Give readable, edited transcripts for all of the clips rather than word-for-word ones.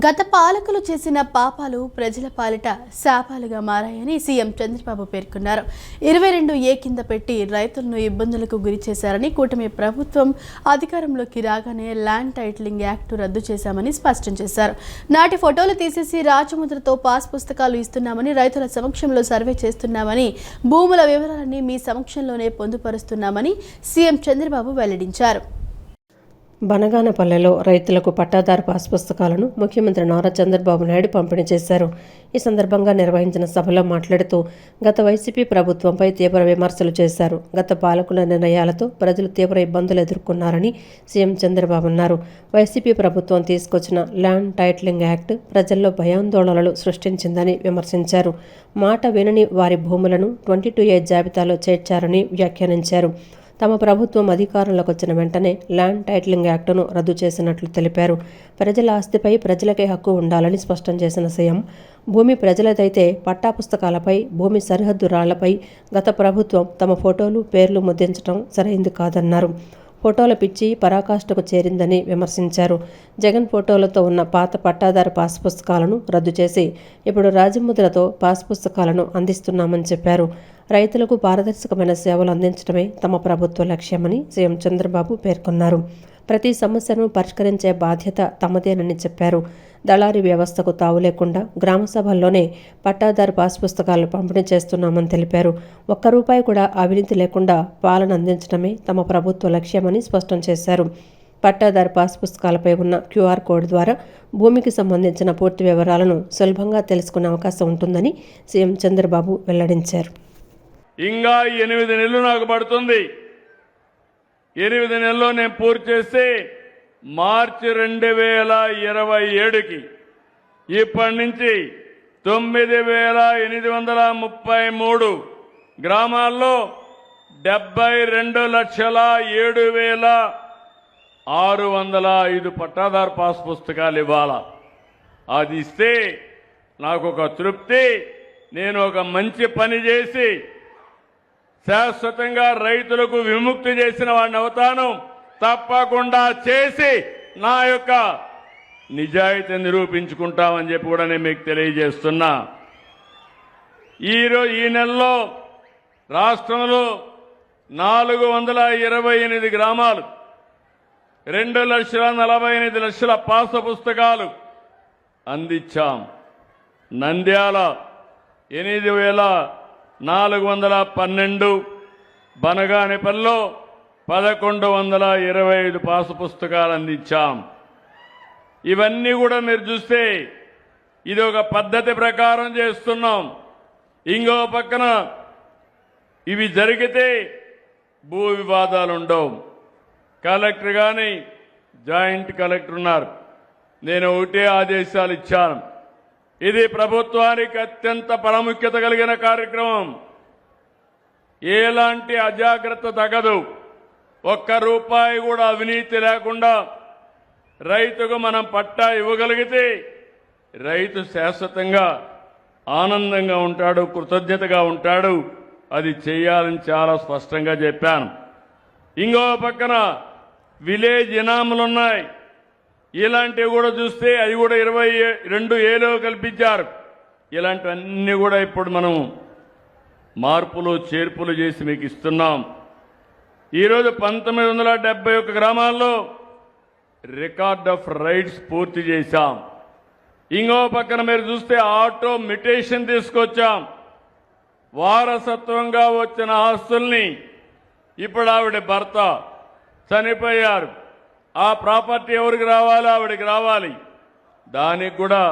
గత పాలకులు చేసిన పాపాలు ప్రజల పాలిట శాపాలుగా మారాయని సీఎం చంద్రబాబు పేర్కొన్నారు. 22A కింద పెట్టి రైతులను ఇబ్బందులకు గురి చేశారని, కూటమి ప్రభుత్వం అధికారంలోకి రాగానే ల్యాండ్ టైటిలింగ్ యాక్ట్ రద్దు చేశామని స్పష్టం చేశారు. నాటి ఫోటోలు తీసేసి రాజముద్రతో పాస్ పుస్తకాలు ఇస్తున్నామని, రైతుల సమక్షంలో సర్వే చేస్తున్నామని, భూముల వివరాలన్నీ మీ సమక్షంలోనే పొందుపరుస్తున్నామని సీఎం చంద్రబాబు వెల్లడించారు. బనగానపల్లెలో రైతులకు పట్టాదారు పాస్ పుస్తకాలను ముఖ్యమంత్రి నారా చంద్రబాబు నాయుడు పంపిణీ చేశారు. ఈ సందర్భంగా నిర్వహించిన సభలో మాట్లాడుతూ గత వైసీపీ ప్రభుత్వంపై తీవ్ర విమర్శలు చేశారు. గత పాలకుల నిర్ణయాలతో ప్రజలు తీవ్ర ఇబ్బందులు ఎదుర్కొన్నారని సీఎం చంద్రబాబు అన్నారు. వైసీపీ ప్రభుత్వం తీసుకొచ్చిన ల్యాండ్ టైటిలింగ్ యాక్ట్ ప్రజల్లో భయాందోళనలు సృష్టించిందని విమర్శించారు. మాట వినని వారి భూములను 22A జాబితాలో చేర్చారని వ్యాఖ్యానించారు. తమ ప్రభుత్వం అధికారంలోకి వచ్చిన వెంటనే ల్యాండ్ టైటిలింగ్ యాక్టును రద్దు చేసినట్లు తెలిపారు. ప్రజల ఆస్తిపై ప్రజలకే హక్కు ఉండాలని స్పష్టం చేసిన సీఎం, భూమి ప్రజలదైతే పట్టా పుస్తకాలపై, భూమి సరిహద్దు రాళ్లపై గత ప్రభుత్వం తమ ఫోటోలు, పేర్లు ముద్రించడం సరైంది కాదన్నారు. ఫోటోల పిచ్చి పరాకాష్ఠకు చేరిందని విమర్శించారు. జగన్ ఫోటోలతో ఉన్న పాత పట్టాదారు పాస్ పుస్తకాలను రద్దు చేసి ఇప్పుడు రాజముద్రతో పాస్ పుస్తకాలను అందిస్తున్నామని చెప్పారు. రైతులకు పారదర్శకమైన సేవలు అందించడమే తమ ప్రభుత్వ లక్ష్యమని సీఎం చంద్రబాబు పేర్కొన్నారు. ప్రతి సమస్యను పరిష్కరించే బాధ్యత తమదేనని చెప్పారు. దళారీ వ్యవస్థకు తావు లేకుండా గ్రామ సభల్లోనే పట్టాదారు పాస్ పుస్తకాలు పంపిణీ చేస్తున్నామని తెలిపారు. ఒక్క రూపాయి కూడా అవినీతి లేకుండా పాలన అందించడమే తమ ప్రభుత్వ లక్ష్యమని స్పష్టం చేశారు. పట్టాదారు పాస్ పుస్తకాలపై ఉన్న QR కోడ్ ద్వారా భూమికి సంబంధించిన పూర్తి వివరాలను సులభంగా తెలుసుకునే అవకాశం ఉంటుందని సీఎం చంద్రబాబు వెల్లడించారు. ఇంకా 8 నెలలు నాకు పడుతుంది. 8 నెలల్లో నేను పూర్తి చేసి మార్చి 2027కి ఇప్పటి నుంచి 9833 గ్రామాల్లో 72,07,605 పట్టాదారు పాస్ పుస్తకాలు ఇవ్వాలా. అది ఇస్తే నాకు ఒక తృప్తి. నేను ఒక మంచి పని చేసి శాశ్వతంగా రైతులకు విముక్తి చేసిన వాడిని అవుతాను. తప్పకుండా చేసి నా యొక్క నిజాయితీ నిరూపించుకుంటామని చెప్పి కూడా నేను మీకు తెలియజేస్తున్నా. ఈ నెలలో రాష్ట్రంలో 428 గ్రామాలు 2,48,00,000 పాస పుస్తకాలు అందించాం. నంద్యాల 8,412, బనగానపల్లిలో 1,125 పాసు పుస్తకాలు అందించాం. ఇవన్నీ కూడా మీరు చూస్తే ఇది ఒక పద్ధతి ప్రకారం చేస్తున్నాం. ఇంకో పక్కన ఇవి జరిగితే భూ వివాదాలు ఉండవు. కలెక్టర్ కానీ జాయింట్ కలెక్టర్ ఉన్నారు. నేను ఒకటే ఆదేశాలు ఇచ్చాను. ఇది ప్రభుత్వానికి అత్యంత ప్రాముఖ్యత కలిగిన కార్యక్రమం. ఎలాంటి అజాగ్రత్త తగదు. ఒక్క రూపాయి కూడా అవినీతి లేకుండా రైతుకు మనం పట్టా ఇవ్వగలిగితే రైతు శాశ్వతంగా ఆనందంగా ఉంటాడు, కృతజ్ఞతగా ఉంటాడు. అది చేయాలని చాలా స్పష్టంగా చెప్పాను. ఇంకో పక్కన విలేజ్ ఇనాములున్నాయి. ఇలాంటివి కూడా చూస్తే అది కూడా 22Aలో కల్పించారు. ఇలాంటివన్నీ కూడా ఇప్పుడు మనం మార్పులు చేర్పులు చేసి మీకు ఇస్తున్నాం. ఈరోజు 1971 గ్రామాల్లో రికార్డ్ ఆఫ్ రైట్స్ పూర్తి చేశాం. ఇంకో పక్కన మీరు చూస్తే ఆటో మిటేషన్ తీసుకొచ్చాం. వారసత్వంగా వచ్చిన ఆస్తుల్ని ఇప్పుడు ఆవిడ భర్త చనిపోయారు, ఆ ప్రాపర్టీ ఎవరికి రావాలి, ఆవిడకి రావాలి. దానికి కూడా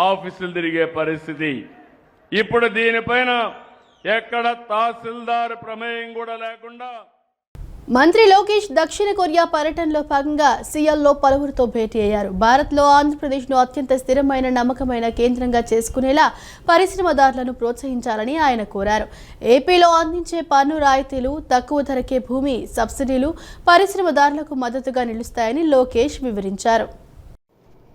ఆఫీసులు తిరిగే పరిస్థితి. ఇప్పుడు దీనిపైన ఎక్కడ తహసీల్దార్ ప్రమేయం కూడా లేకుండా. మంత్రి లోకేష్ దక్షిణ కొరియా పర్యటనలో భాగంగా సియల్లో పలువురితో భేటీ అయ్యారు. భారత్లో ఆంధ్రప్రదేశ్ను అత్యంత స్థిరమైన, నమ్మకమైన కేంద్రంగా చేసుకునేలా పరిశ్రమదారులను ప్రోత్సహించాలని ఆయన కోరారు. ఏపీలో అందించే పన్ను రాయితీలు, తక్కువ ధరకే భూమి సబ్సిడీలు పరిశ్రమదారులకు మద్దతుగా నిలుస్తాయని లోకేష్ వివరించారు.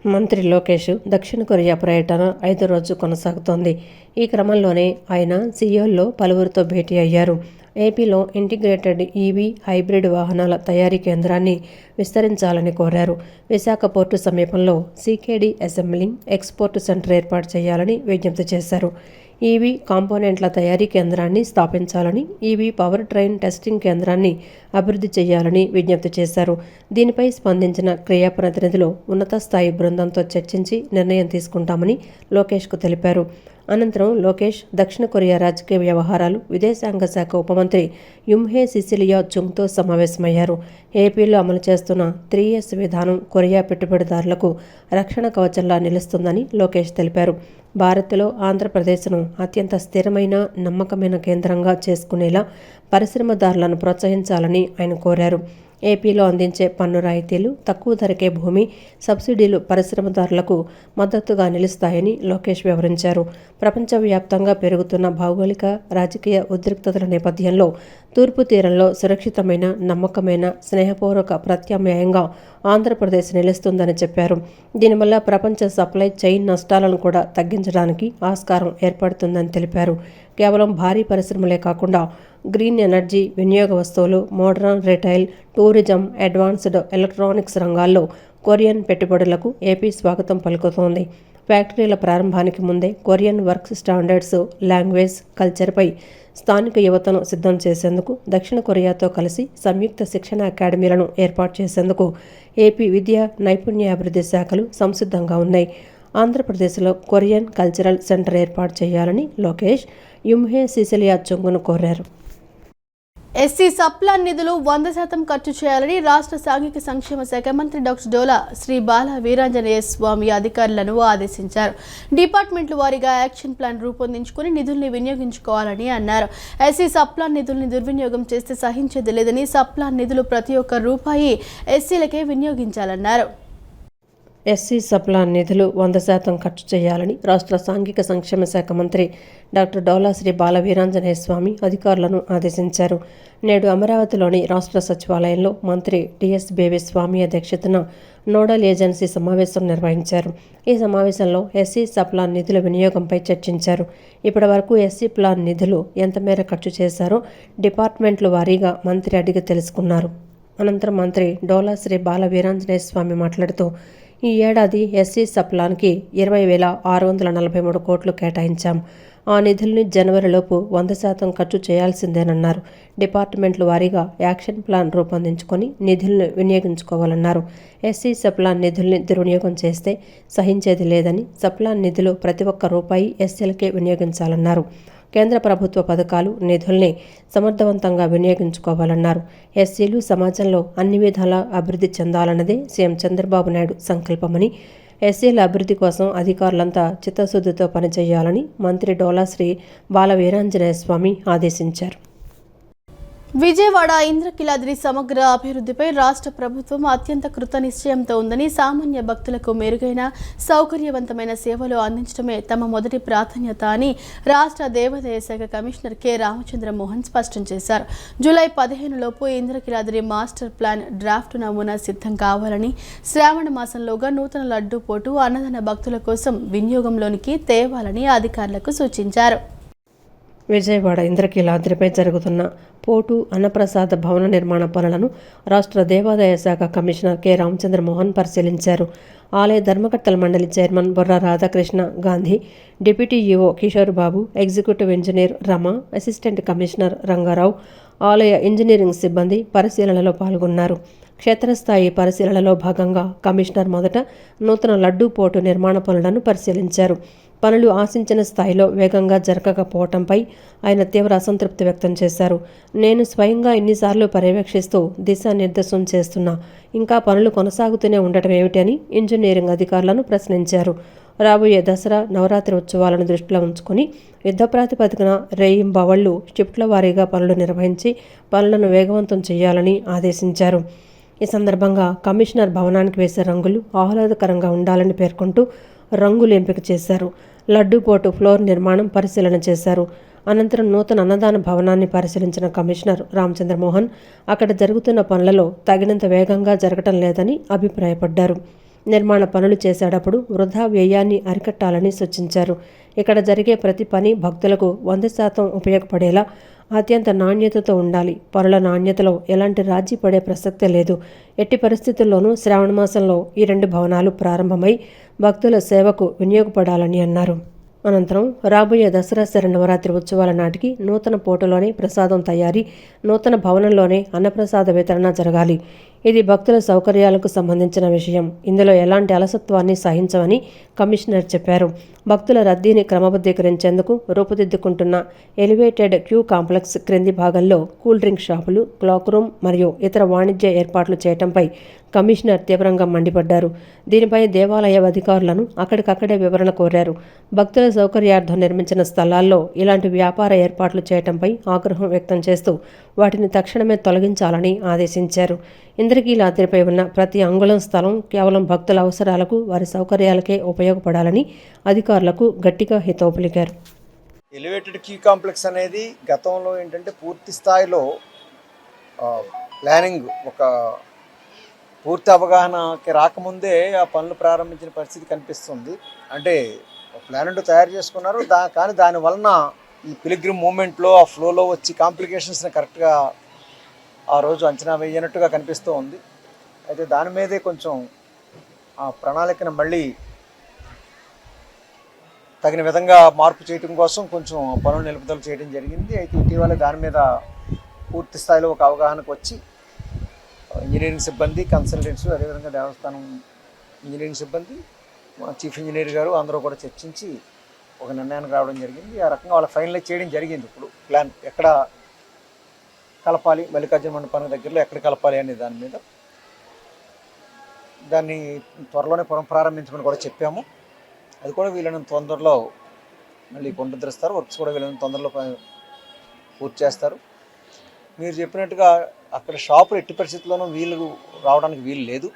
మంత్రి లోకేష్ దక్షిణ కొరియా పర్యటన 5వ రోజు కొనసాగుతోంది. ఈ క్రమంలోనే ఆయన సియోల్లో పలువురితో భేటీ అయ్యారు. ఏపీలో ఇంటిగ్రేటెడ్ ఈవీ హైబ్రిడ్ వాహనాల తయారీ కేంద్రాన్ని విస్తరించాలని కోరారు. విశాఖ పోర్టు సమీపంలో సీకేడీ అసెంబ్లింగ్ ఎక్స్పోర్ట్ సెంటర్ ఏర్పాటు చేయాలని విజ్ఞప్తి చేశారు. ఈవీ కాంపోనెంట్ల తయారీ కేంద్రాన్ని స్థాపించాలని, ఈవీ పవర్ ట్రైన్ టెస్టింగ్ కేంద్రాన్ని అభివృద్ధి చేయాలని విజ్ఞప్తి చేశారు. దీనిపై స్పందించిన క్రియా ప్రతినిధులు ఉన్నత స్థాయి బృందంతో చర్చించి నిర్ణయం తీసుకుంటామని లోకేష్కు తెలిపారు. అనంతరం లోకేష్ దక్షిణ కొరియా రాజకీయ వ్యవహారాలు, విదేశాంగ శాఖ ఉపమంత్రి యుమ్హే సిసిలియా చుంగ్తో సమావేశమయ్యారు. ఏపీలో అమలు చేస్తున్న 3S విధానం కొరియా పెట్టుబడిదారులకు రక్షణ కవచంలా నిలుస్తుందని లోకేష్ తెలిపారు. భారత్లో ఆంధ్రప్రదేశ్ను అత్యంత స్థిరమైన, నమ్మకమైన కేంద్రంగా చేసుకునేలా పరిశ్రమదారులను ప్రోత్సహించాలని ఆయన కోరారు. ఏపీలో అందించే పన్ను రాయితీలు, తక్కువ ధరకే భూమి, సబ్సిడీలు పరిశ్రమదారులకు మద్దతుగా నిలుస్తాయని లోకేష్ వివరించారు. ప్రపంచవ్యాప్తంగా పెరుగుతున్న భౌగోళిక, రాజకీయ ఉద్రిక్తతల నేపథ్యంలో తూర్పు తీరంలో సురక్షితమైన, నమ్మకమైన, స్నేహపూర్వక ప్రత్యామ్నాయంగా ఆంధ్రప్రదేశ్ నిలుస్తుందని చెప్పారు. దీనివల్ల ప్రపంచ సప్లై చైన్ నష్టాలను కూడా తగ్గించడానికి ఆస్కారం ఏర్పడుతుందని తెలిపారు. కేవలం భారీ పరిశ్రమలే కాకుండా గ్రీన్ ఎనర్జీ, వినియోగ వస్తువులు, modern retail, tourism, advanced electronics రంగాల్లో కొరియన్ పెట్టుబడులకు ఏపీ స్వాగతం పలుకుతోంది. ఫ్యాక్టరీల ప్రారంభానికి ముందే కొరియన్ వర్క్ స్టాండర్డ్స్, లాంగ్వేజ్, కల్చర్పై స్థానిక యువతను సిద్ధం చేసేందుకు దక్షిణ కొరియాతో కలిసి సంయుక్త శిక్షణ అకాడమీలను ఏర్పాటు చేసేందుకు ఏపీ విద్యా, నైపుణ్యాభివృద్ధి శాఖలు సంసిద్ధంగా ఉన్నాయి. ఆంధ్రప్రదేశ్లో కొరియన్ కల్చరల్ సెంటర్ ఏర్పాటు చేయాలని లోకేష్ యుమ్హే సిసిలియా చుంగ్ను కోరారు. ఎస్సీ సప్లాన్ నిధులు 100% ఖర్చు చేయాలని రాష్ట్ర సాంఘిక సంక్షేమ శాఖ మంత్రి డాక్టర్ డోలా శ్రీ బాల వీరాంజనేయ స్వామి అధికారులను ఆదేశించారు. డిపార్ట్మెంట్ల వారీగా యాక్షన్ ప్లాన్ రూపొందించుకుని నిధుల్ని వినియోగించుకోవాలని అన్నారు. ఎస్సీ సప్లాన్ నిధుల్ని దుర్వినియోగం చేస్తే సహించేది లేదని, సప్లాన్ నిధులు ప్రతి ఒక్క రూపాయి ఎస్సీలకే వినియోగించాలన్నారు. ఎస్సీ సప్లాన్ నిధులు 100% ఖర్చు చేయాలని రాష్ట్ర సాంఘిక సంక్షేమ శాఖ మంత్రి డాక్టర్ డోలా శ్రీ బాల వీరాంజనేయ స్వామి అధికారులను ఆదేశించారు. నేడు అమరావతిలోని రాష్ట్ర సచివాలయంలో మంత్రి టిఎస్ బేబీ స్వామి అధ్యక్షతన నోడల్ ఏజెన్సీ సమావేశం నిర్వహించారు. ఈ సమావేశంలో ఎస్సీ సప్లాన్ నిధుల వినియోగంపై చర్చించారు. ఇప్పటి వరకు ఎస్సీ ప్లాన్ నిధులు ఎంత మేర ఖర్చు చేశారో డిపార్ట్మెంట్ల వారీగా మంత్రి అడిగి తెలుసుకున్నారు. అనంతరం మంత్రి డోలా శ్రీ బాల వీరాంజనేయ స్వామి మాట్లాడుతూ, ఈ ఏడాది ఎస్సీ సప్లాన్కి 20,643 కోట్లు కేటాయించాం. ఆ నిధుల్ని జనవరిలోపు 100% ఖర్చు చేయాల్సిందేనన్నారు. డిపార్ట్మెంట్ల వారీగా యాక్షన్ ప్లాన్ రూపొందించుకొని నిధులను వినియోగించుకోవాలన్నారు. ఎస్సీ సప్లాన్ నిధుల్ని దుర్వినియోగం చేస్తే సహించేది లేదని, సప్లాన్ నిధులు ప్రతి ఒక్క రూపాయి ఎస్సీలకే వినియోగించాలన్నారు. కేంద్ర ప్రభుత్వ పథకాలు, నిధుల్ని సమర్థవంతంగా వినియోగించుకోవాలన్నారు. ఎస్సీలు సమాజంలో అన్ని విధాలా అభివృద్ధి చెందాలన్నదే సీఎం చంద్రబాబు నాయుడు సంకల్పమని, ఎస్సీల అభివృద్ధి కోసం అధికారులంతా చిత్తశుద్ధితో పనిచేయాలని మంత్రి డోలా శ్రీ బాల వీరాంజనేయ స్వామి ఆదేశించారు. విజయవాడ ఇంద్రకీలాద్రి సమగ్ర అభివృద్ధిపై రాష్ట్ర ప్రభుత్వం అత్యంత కృతనిశ్చయంతో ఉందని, సామాన్య భక్తులకు మెరుగైన, సౌకర్యవంతమైన సేవలు అందించడమే తమ మొదటి ప్రాధాన్యత అని రాష్ట్ర దేవాదాయ శాఖ కమిషనర్ కె రామచంద్ర మోహన్ స్పష్టం చేశారు. జూలై 15 లోపు ఇంద్రకీలాద్రి మాస్టర్ ప్లాన్ డ్రాఫ్ట్ నమూనా సిద్ధం కావాలని, శ్రావణ మాసంలోగా నూతన లడ్డూ పోటు అన్నదాన భక్తుల కోసం వినియోగంలోనికి తేవాలని అధికారులకు సూచించారు. విజయవాడ ఇంద్రకీలాద్రిపై జరుగుతున్న పోటు అన్నప్రసాద భవన నిర్మాణ పనులను రాష్ట్ర దేవాదాయ శాఖ కమిషనర్ కె రామచంద్ర మోహన్ పరిశీలించారు. ఆలయ ధర్మకర్తల మండలి chairman Borra Radhakrishna Gandhi, deputy EO Kishore Babu, executive engineer Rama, assistant commissioner Rangarao, ఆలయ ఇంజనీరింగ్ సిబ్బంది పరిశీలనలో పాల్గొన్నారు. క్షేత్రస్థాయి పరిశీలనలో భాగంగా కమిషనర్ మొదట నూతన లడ్డూ పోటు నిర్మాణ పనులను పరిశీలించారు. పనులు ఆశించిన స్థాయిలో వేగంగా జరగకపోవడంపై ఆయన తీవ్ర అసంతృప్తి వ్యక్తం చేశారు. నేను స్వయంగా ఇన్నిసార్లు పర్యవేక్షిస్తూ దిశానిర్దేశం చేస్తున్నా, ఇంకా పనులు కొనసాగుతూనే ఉండటం ఏమిటి అని ఇంజనీరింగ్ అధికారులను ప్రశ్నించారు. రాబోయే దసరా, నవరాత్రి ఉత్సవాలను దృష్టిలో ఉంచుకొని యుద్ధ ప్రాతిపదికన రేయింబవళ్లు షిఫ్ట్ల వారీగా పనులు నిర్వహించి పనులను వేగవంతం చేయాలని ఆదేశించారు. ఈ సందర్భంగా కమిషనర్ భవనానికి వేసే రంగులు ఆహ్లాదకరంగా ఉండాలని పేర్కొంటూ రంగులు ఎంపిక చేశారు. లడ్డూపోటు ఫ్లోర్ నిర్మాణం పరిశీలన చేశారు. అనంతరం నూతన అన్నదాన భవనాన్ని పరిశీలించిన కమిషనర్ రామచంద్ర మోహన్ అక్కడ జరుగుతున్న పనులలో తగినంత వేగంగా జరగటం లేదని అభిప్రాయపడ్డారు. నిర్మాణ పనులు చేసేటప్పుడు వృధా వ్యయాన్ని అరికట్టాలని సూచించారు. ఇక్కడ జరిగే ప్రతి పని భక్తులకు 100% ఉపయోగపడేలా అత్యంత నాణ్యతతో ఉండాలి. పనుల నాణ్యతలో ఎలాంటి రాజీ పడే ప్రసక్తే లేదు. ఎట్టి పరిస్థితుల్లోనూ శ్రావణ మాసంలో ఈ 2 భవనాలు ప్రారంభమై భక్తుల సేవకు వినియోగపడాలని అన్నారు. అనంతరం రాబోయే దసరా శరన్నవరాత్రి ఉత్సవాల నాటికి నూతన పోటులోనే ప్రసాదం తయారీ, నూతన భవనంలోనే అన్నప్రసాద వితరణ జరగాలి. ఇది భక్తుల సౌకర్యాలకు సంబంధించిన విషయం. ఇందులో ఎలాంటి అలసత్వాన్ని సహించమని కమిషనర్ చెప్పారు. భక్తుల రద్దీని క్రమబద్ధీకరించేందుకు రూపుదిద్దుకుంటున్న ఎలివేటెడ్ క్యూ కాంప్లెక్స్ క్రింది భాగంలో కూల్ డ్రింక్ షాపులు, క్లాక్ రూమ్ మరియు ఇతర వాణిజ్య ఏర్పాట్లు చేయడంపై కమిషనర్ తీవ్రంగా మండిపడ్డారు. దీనిపై దేవాలయ అధికారులను అక్కడికక్కడే వివరణ కోరారు. భక్తుల సౌకర్యార్థం నిర్మించిన స్థలాల్లో ఇలాంటి వ్యాపార ఏర్పాట్లు చేయడంపై ఆగ్రహం వ్యక్తం చేస్తూ వాటిని తక్షణమే తొలగించాలని ఆదేశించారు. ఇంద్రకీలాద్రిపై ఉన్న ప్రతి అంగుళం స్థలం కేవలం భక్తుల అవసరాలకు, వారి సౌకర్యాలకే ఉపయోగపడాలని అధికారులకు గట్టిగా హితవు పలికారు. ఎలివేటెడ్ క్యూ కాంప్లెక్స్ అనేది గతంలో ఏంటంటే పూర్తి స్థాయిలో ప్లానింగ్ ఒక పూర్తి అవగాహనకి రాకముందే ఆ పనులు ప్రారంభించిన పరిస్థితి కనిపిస్తుంది. అంటే ప్లాన్ అంటూ తయారు చేసుకున్నారు, కానీ దాని వలన ఈ పిలిగ్రిమ్ మూమెంట్లో ఆ ఫ్లోలో వచ్చి కాంప్లికేషన్స్ని కరెక్ట్గా ఆ రోజు అంచనా వేయనట్టుగా కనిపిస్తూ ఉంది. అయితే దాని మీదే కొంచెం ఆ ప్రణాళికను మళ్ళీ తగిన విధంగా మార్పు చేయడం కోసం కొంచెం పనులు నిలుపుదల చేయడం జరిగింది. అయితే ఇటీవల దాని మీద పూర్తి స్థాయిలో ఒక అవగాహనకు వచ్చి ఇంజనీరింగ్ సిబ్బంది, కన్సల్టెంట్స్, అదేవిధంగా దేవస్థానం ఇంజనీరింగ్ సిబ్బంది, చీఫ్ ఇంజనీర్ గారు అందరూ కూడా చర్చించి ఒక నిర్ణయానికి రావడం జరిగింది. ఆ రకంగా వాళ్ళ ఫైనలైజ్ చేయడం జరిగింది. ఇప్పుడు ప్లాన్ ఎక్కడ కలపాలి, మల్లికార్జున మండపానికి దగ్గరలో ఎక్కడ కలపాలి అనే దాని మీద దాన్ని త్వరలోనే ప్రారంభించమని కూడా చెప్పాము. అది కూడా వీళ్ళని తొందరలో మళ్ళీ పునరుద్ధరిస్తారు. వర్క్స్ కూడా వీళ్ళని తొందరలో పూర్తి చేస్తారు. మీరు చెప్పినట్టుగా అక్కడ షాపులు ఎట్టి పరిస్థితుల్లోనూ వీళ్ళు రావడానికి వీలు లేదు.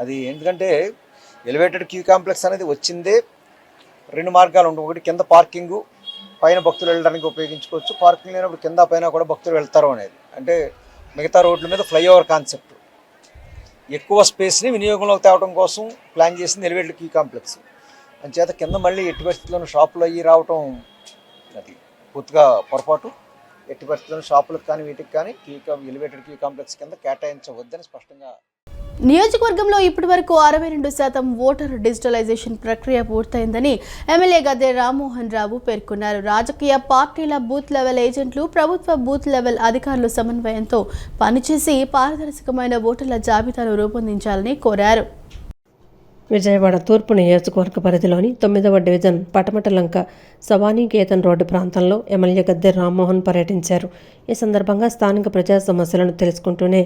అది ఎందుకంటే ఎలివేటెడ్ క్యూ కాంప్లెక్స్ అనేది వచ్చిందే 2 మార్గాలు ఉంటాయి. ఒకటి కింద పార్కింగు, పైన భక్తులు వెళ్ళడానికి ఉపయోగించుకోవచ్చు. పార్కింగ్ లేనప్పుడు కింద పైన కూడా భక్తులు వెళ్తారు అనేది. అంటే మిగతా రోడ్ల మీద ఫ్లైఓవర్ కాన్సెప్ట్, ఎక్కువ స్పేస్ని వినియోగంలోకి తేవడం కోసం ప్లాన్ చేసింది ఎలివేటెడ్ క్యూ కాంప్లెక్స్. అంచేత కింద మళ్ళీ ఎట్టి పరిస్థితుల్లోనూ షాపులు అయ్యి రావటం అది పూర్తిగా పొరపాటు. ఎట్టి పరిస్థితుల్లో షాపులకు కానీ వీటికి కానీ ఎలివేటెడ్ క్యూ కాంప్లెక్స్ కింద కేటాయించవద్దని స్పష్టంగా. నియోజకవర్గంలో ఇప్పటివరకు 62% ఓటర్ డిజిటలైజేషన్ ప్రక్రియ పూర్తయిందని ఎమ్మెల్యే గద్దె రామ్మోహన్ రావు పేర్కొన్నారు. రాజకీయ పార్టీల బూత్ లెవెల్ ఏజెంట్లు, ప్రభుత్వ బూత్ లెవెల్ అధికారులు సమన్వయంతో పనిచేసి పారదర్శకమైన ఓటర్ల జాబితాను రూపొందించాలని కోరారు. విజయవాడ తూర్పు నియోజకవర్గ పరిధిలోని 9వ డివిజన్ పటమటలంక సవానీకేతన్ రోడ్డు ప్రాంతంలో ఎమ్మెల్యే గద్దె రామ్మోహన్ పర్యటించారు. ఈ సందర్భంగా స్థానిక ప్రజా సమస్యలను తెలుసుకుంటూనే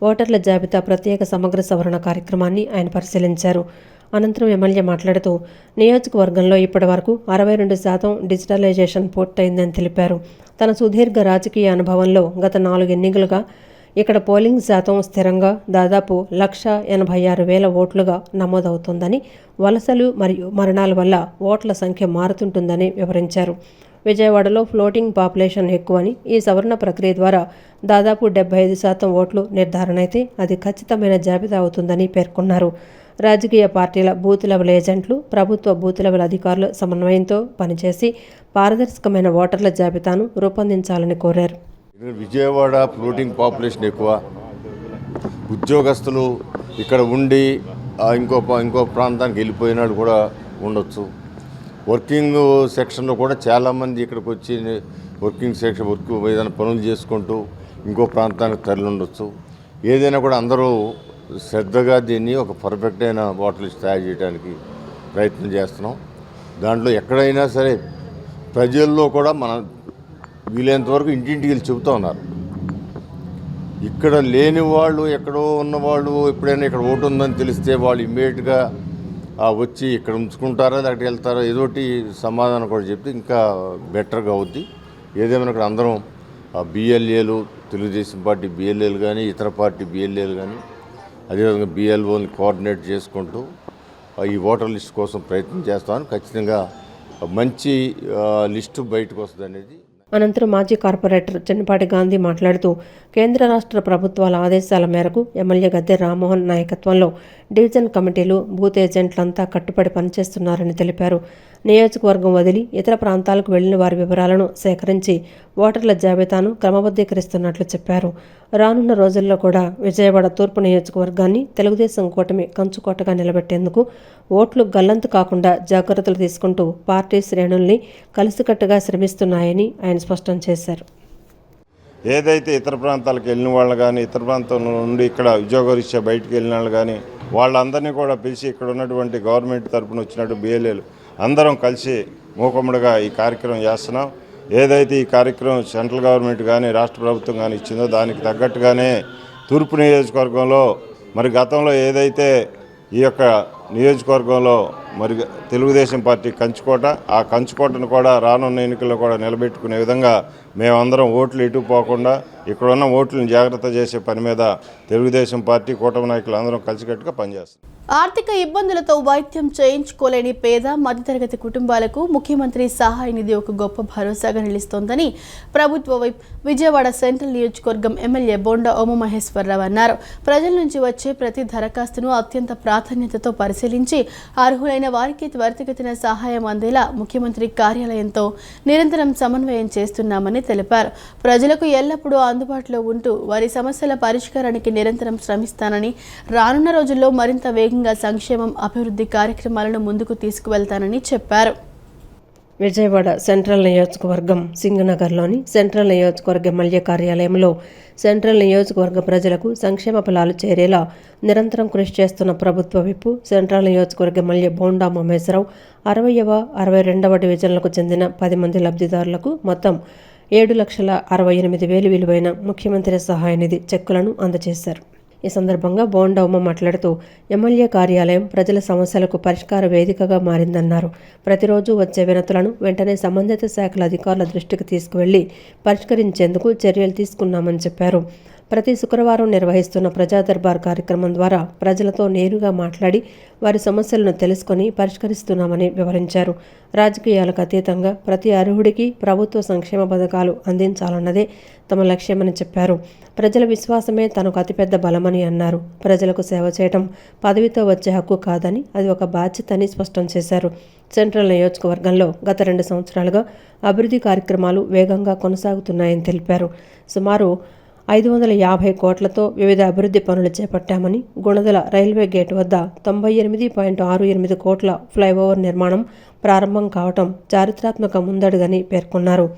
ఓటర్ల జాబితా ప్రత్యేక సమగ్ర సవరణ కార్యక్రమాన్ని ఆయన పరిశీలించారు. అనంతరం ఎమ్మెల్యే మాట్లాడుతూ నియోజకవర్గంలో ఇప్పటివరకు 62% డిజిటలైజేషన్ పూర్తయిందని తెలిపారు. తన సుదీర్ఘ రాజకీయ అనుభవంలో గత 4 ఎన్నికలుగా ఇక్కడ పోలింగ్ శాతం స్థిరంగా దాదాపు 186,000 ఓట్లుగా నమోదవుతోందని, వలసలు మరియు మరణాల వల్ల ఓట్ల సంఖ్య మారుతుంటుందని వివరించారు. విజయవాడలో ఫ్లోటింగ్ పాపులేషన్ ఎక్కువని, ఈ సవరణ ప్రక్రియ ద్వారా దాదాపు 75% ఓట్లు నిర్ధారణ అయితే అది ఖచ్చితమైన జాబితా అవుతుందని పేర్కొన్నారు. రాజకీయ పార్టీల బూత్ లెవెల్ ఏజెంట్లు, ప్రభుత్వ బూత్ లెవెల్ అధికారుల సమన్వయంతో పనిచేసి పారదర్శకమైన ఓటర్ల జాబితాను రూపొందించాలని కోరారు. విజయవాడ ఫ్లోటింగ్ పాపులేషన్ ఎక్కువ, ఉద్యోగస్తులు ఇక్కడ ఉండి ఇంకో ప్రాంతానికి వెళ్ళిపోయినాడు కూడా ఉండొచ్చు. వర్కింగ్ సెక్షన్లో కూడా చాలామంది ఇక్కడికి వచ్చి వర్క్ ఏదైనా పనులు చేసుకుంటూ ఇంకో ప్రాంతానికి తరలి ఉండొచ్చు. ఏదైనా కూడా అందరూ శ్రద్ధగా దీన్ని ఒక పర్ఫెక్ట్ అయిన ఓటర్ లిస్ట్ తయారు చేయడానికి ప్రయత్నం చేస్తున్నాం. దాంట్లో ఎక్కడైనా సరే ప్రజల్లో కూడా మన వీలైనంతవరకు ఇంటింటికి వెళ్ళి చెబుతూ ఉన్నారు. ఇక్కడ లేని వాళ్ళు, ఎక్కడో ఉన్నవాళ్ళు ఎప్పుడైనా ఇక్కడ ఓటు ఉందని తెలిస్తే వాళ్ళు ఇమ్మీడియట్గా వచ్చి ఇక్కడ ఉంచుకుంటారా లేకపోతే వెళ్తారా ఏదోటి సమాధానం కూడా చెప్తే ఇంకా బెటర్గా అవుద్ది. ఏదేమైనా ఇక్కడ అందరం బిఎల్ఏలు, తెలుగుదేశం పార్టీ బిఎల్ఏలు కానీ, ఇతర పార్టీ బిఎల్ఏలు కానీ, అదేవిధంగా బిఎల్ఓని కోఆర్డినేట్ చేసుకుంటూ ఈ ఓటర్ లిస్ట్ కోసం ప్రయత్నం చేస్తామని, ఖచ్చితంగా మంచి లిస్టు బయటకు వస్తుంది అనేది. అనంతరం మాజీ కార్పొరేటర్ చెన్నిపాటి గాంధీ మాట్లాడుతూ కేంద్ర రాష్ట్ర ప్రభుత్వాల ఆదేశాల మేరకు ఎమ్మెల్యే గద్దె రామ్మోహన్ నాయకత్వంలో డివిజన్ కమిటీలు బూత్ ఏజెంట్లంతా కట్టుబడి పనిచేస్తున్నారని తెలిపారు. నియోజకవర్గం వదిలి ఇతర ప్రాంతాలకు వెళ్లిన వారి వివరాలను సేకరించి ఓటర్ల జాబితాను క్రమబద్ధీకరిస్తున్నట్లు చెప్పారు. రానున్న రోజుల్లో కూడా విజయవాడ తూర్పు నియోజకవర్గాన్ని తెలుగుదేశం కూటమి కంచుకోటగా నిలబెట్టేందుకు ఓట్లు గల్లంతు కాకుండా జాగ్రత్తలు తీసుకుంటూ పార్టీ శ్రేణుల్ని కలిసికట్టుగా శ్రమిస్తున్నాయని ఆయన స్పష్టం చేశారు. ఏదైతే ఇతర ప్రాంతాలకు వెళ్ళిన వాళ్ళు కానీ, ఇతర ప్రాంతం నుండి ఇక్కడ ఉద్యోగరీత్యా బయటికి వెళ్ళిన వాళ్ళు కానీ, వాళ్ళందరినీ కూడా పిలిచి ఇక్కడ ఉన్నటువంటి గవర్నమెంట్ తరఫున వచ్చినట్టు బిఎల్ఏలు అందరం కలిసి మూకుమ్మడిగా ఈ కార్యక్రమం చేస్తున్నాం. ఏదైతే ఈ కార్యక్రమం సెంట్రల్ గవర్నమెంట్ కానీ రాష్ట్ర ప్రభుత్వం కానీ ఇచ్చిందో దానికి తగ్గట్టుగానే తూర్పు నియోజకవర్గంలో మరి గతంలో ఏదైతే ఈ యొక్క నియోజకవర్గంలో మరి తెలుగుదేశం పార్టీ కంచుకోట, ఆ కంచుకోటను కూడా రానున్న ఎన్నికల్లో కూడా నిలబెట్టుకునే విధంగా మేమందరం ఓట్లు ఇటు పోకుండా ఇక్కడ ఉన్న ఓట్లను జాగ్రత్త చేసే పని మీద తెలుగుదేశం పార్టీ కూటమి నాయకులు అందరం కలిసికట్టుగా పనిచేస్తాం. ఆర్థిక ఇబ్బందులతో వైద్యం చేయించుకోలేని పేద మధ్యతరగతి కుటుంబాలకు ముఖ్యమంత్రి సహాయ నిధి ఒక గొప్ప భరోసాగా నిలుస్తోందని ప్రభుత్వ విజయవాడ సెంట్రల్ నియోజకవర్గం ఎమ్మెల్యే బోండా ఉమామహేశ్వరరావు అన్నారు. ప్రజల నుంచి వచ్చే ప్రతి దరఖాస్తును అత్యంత ప్రాధాన్యతతో పరిశీలించి అర్హులైన వారికి త్వరితగతిన సహాయం అందేలా ముఖ్యమంత్రి కార్యాలయంతో నిరంతరం సమన్వయం చేస్తున్నామని తెలిపారు. ప్రజలకు ఎల్లప్పుడూ అందుబాటులో ఉంటూ వారి సమస్యల పరిష్కారానికి నిరంతరం శ్రమిస్తానని, రానున్న రోజుల్లో మరింత వేగంగా సంక్షేమం అభివృద్ధి కార్యక్రమాలను ముందుకు తీసుకువెళ్తానని చెప్పారు. విజయవాడ సెంట్రల్ నియోజకవర్గం సింగనగర్లోని సెంట్రల్ నియోజకవర్గ ఎమ్మెల్యే కార్యాలయంలో సెంట్రల్ నియోజకవర్గ ప్రజలకు సంక్షేమ ఫలాలు చేరేలా నిరంతరం కృషి చేస్తున్న ప్రభుత్వ విప్ సెంట్రల్ నియోజకవర్గ ఎమ్మెల్యే బోండా ఉమామహేశ్వరరావు 60వ 62వ డివిజన్లకు చెందిన 10 మంది లబ్ధిదారులకు మొత్తం 7,68,000 విలువైన ముఖ్యమంత్రి సహాయ నిధి చెక్కులను అందజేశారు. ఈ సందర్భంగా బోండా ఉమ మాట్లాడుతూ ఎమ్మెల్యే కార్యాలయం ప్రజల సమస్యలకు పరిష్కార వేదికగా మారిందన్నారు. ప్రతిరోజు వచ్చే వినతులను వెంటనే సంబంధిత శాఖల అధికారుల దృష్టికి తీసుకువెళ్లి పరిష్కరించేందుకు చర్యలు తీసుకున్నామని చెప్పారు. ప్రతి శుక్రవారం నిర్వహిస్తున్న ప్రజా దర్బార్ కార్యక్రమం ద్వారా ప్రజలతో నేరుగా మాట్లాడి వారి సమస్యలను తెలుసుకొని పరిష్కరిస్తున్నామని వివరించారు. రాజకీయాలకు అతీతంగా ప్రతి అర్హుడికి ప్రభుత్వ సంక్షేమ పథకాలు అందించాలన్నదే తమ లక్ష్యమని చెప్పారు. ప్రజల విశ్వాసమే తనకు అతిపెద్ద బలమని అన్నారు. ప్రజలకు సేవ చేయడం పదవితో వచ్చే హక్కు కాదని, అది ఒక బాధ్యత అని స్పష్టం చేశారు. సెంట్రల్ నియోజకవర్గంలో గత 2 సంవత్సరాలుగా అభివృద్ధి కార్యక్రమాలు వేగంగా కొనసాగుతున్నాయని తెలిపారు. సుమారు 550 కోట్లతో వివిధ అభివృద్ధి పనులు చేపట్టామని, గుణదల రైల్వే గేటు వద్ద 98.68 కోట్ల ఫ్లైఓవర్ నిర్మాణం ప్రారంభం కావటం చారిత్రాత్మక ముందడుగని పేర్కొన్నారు.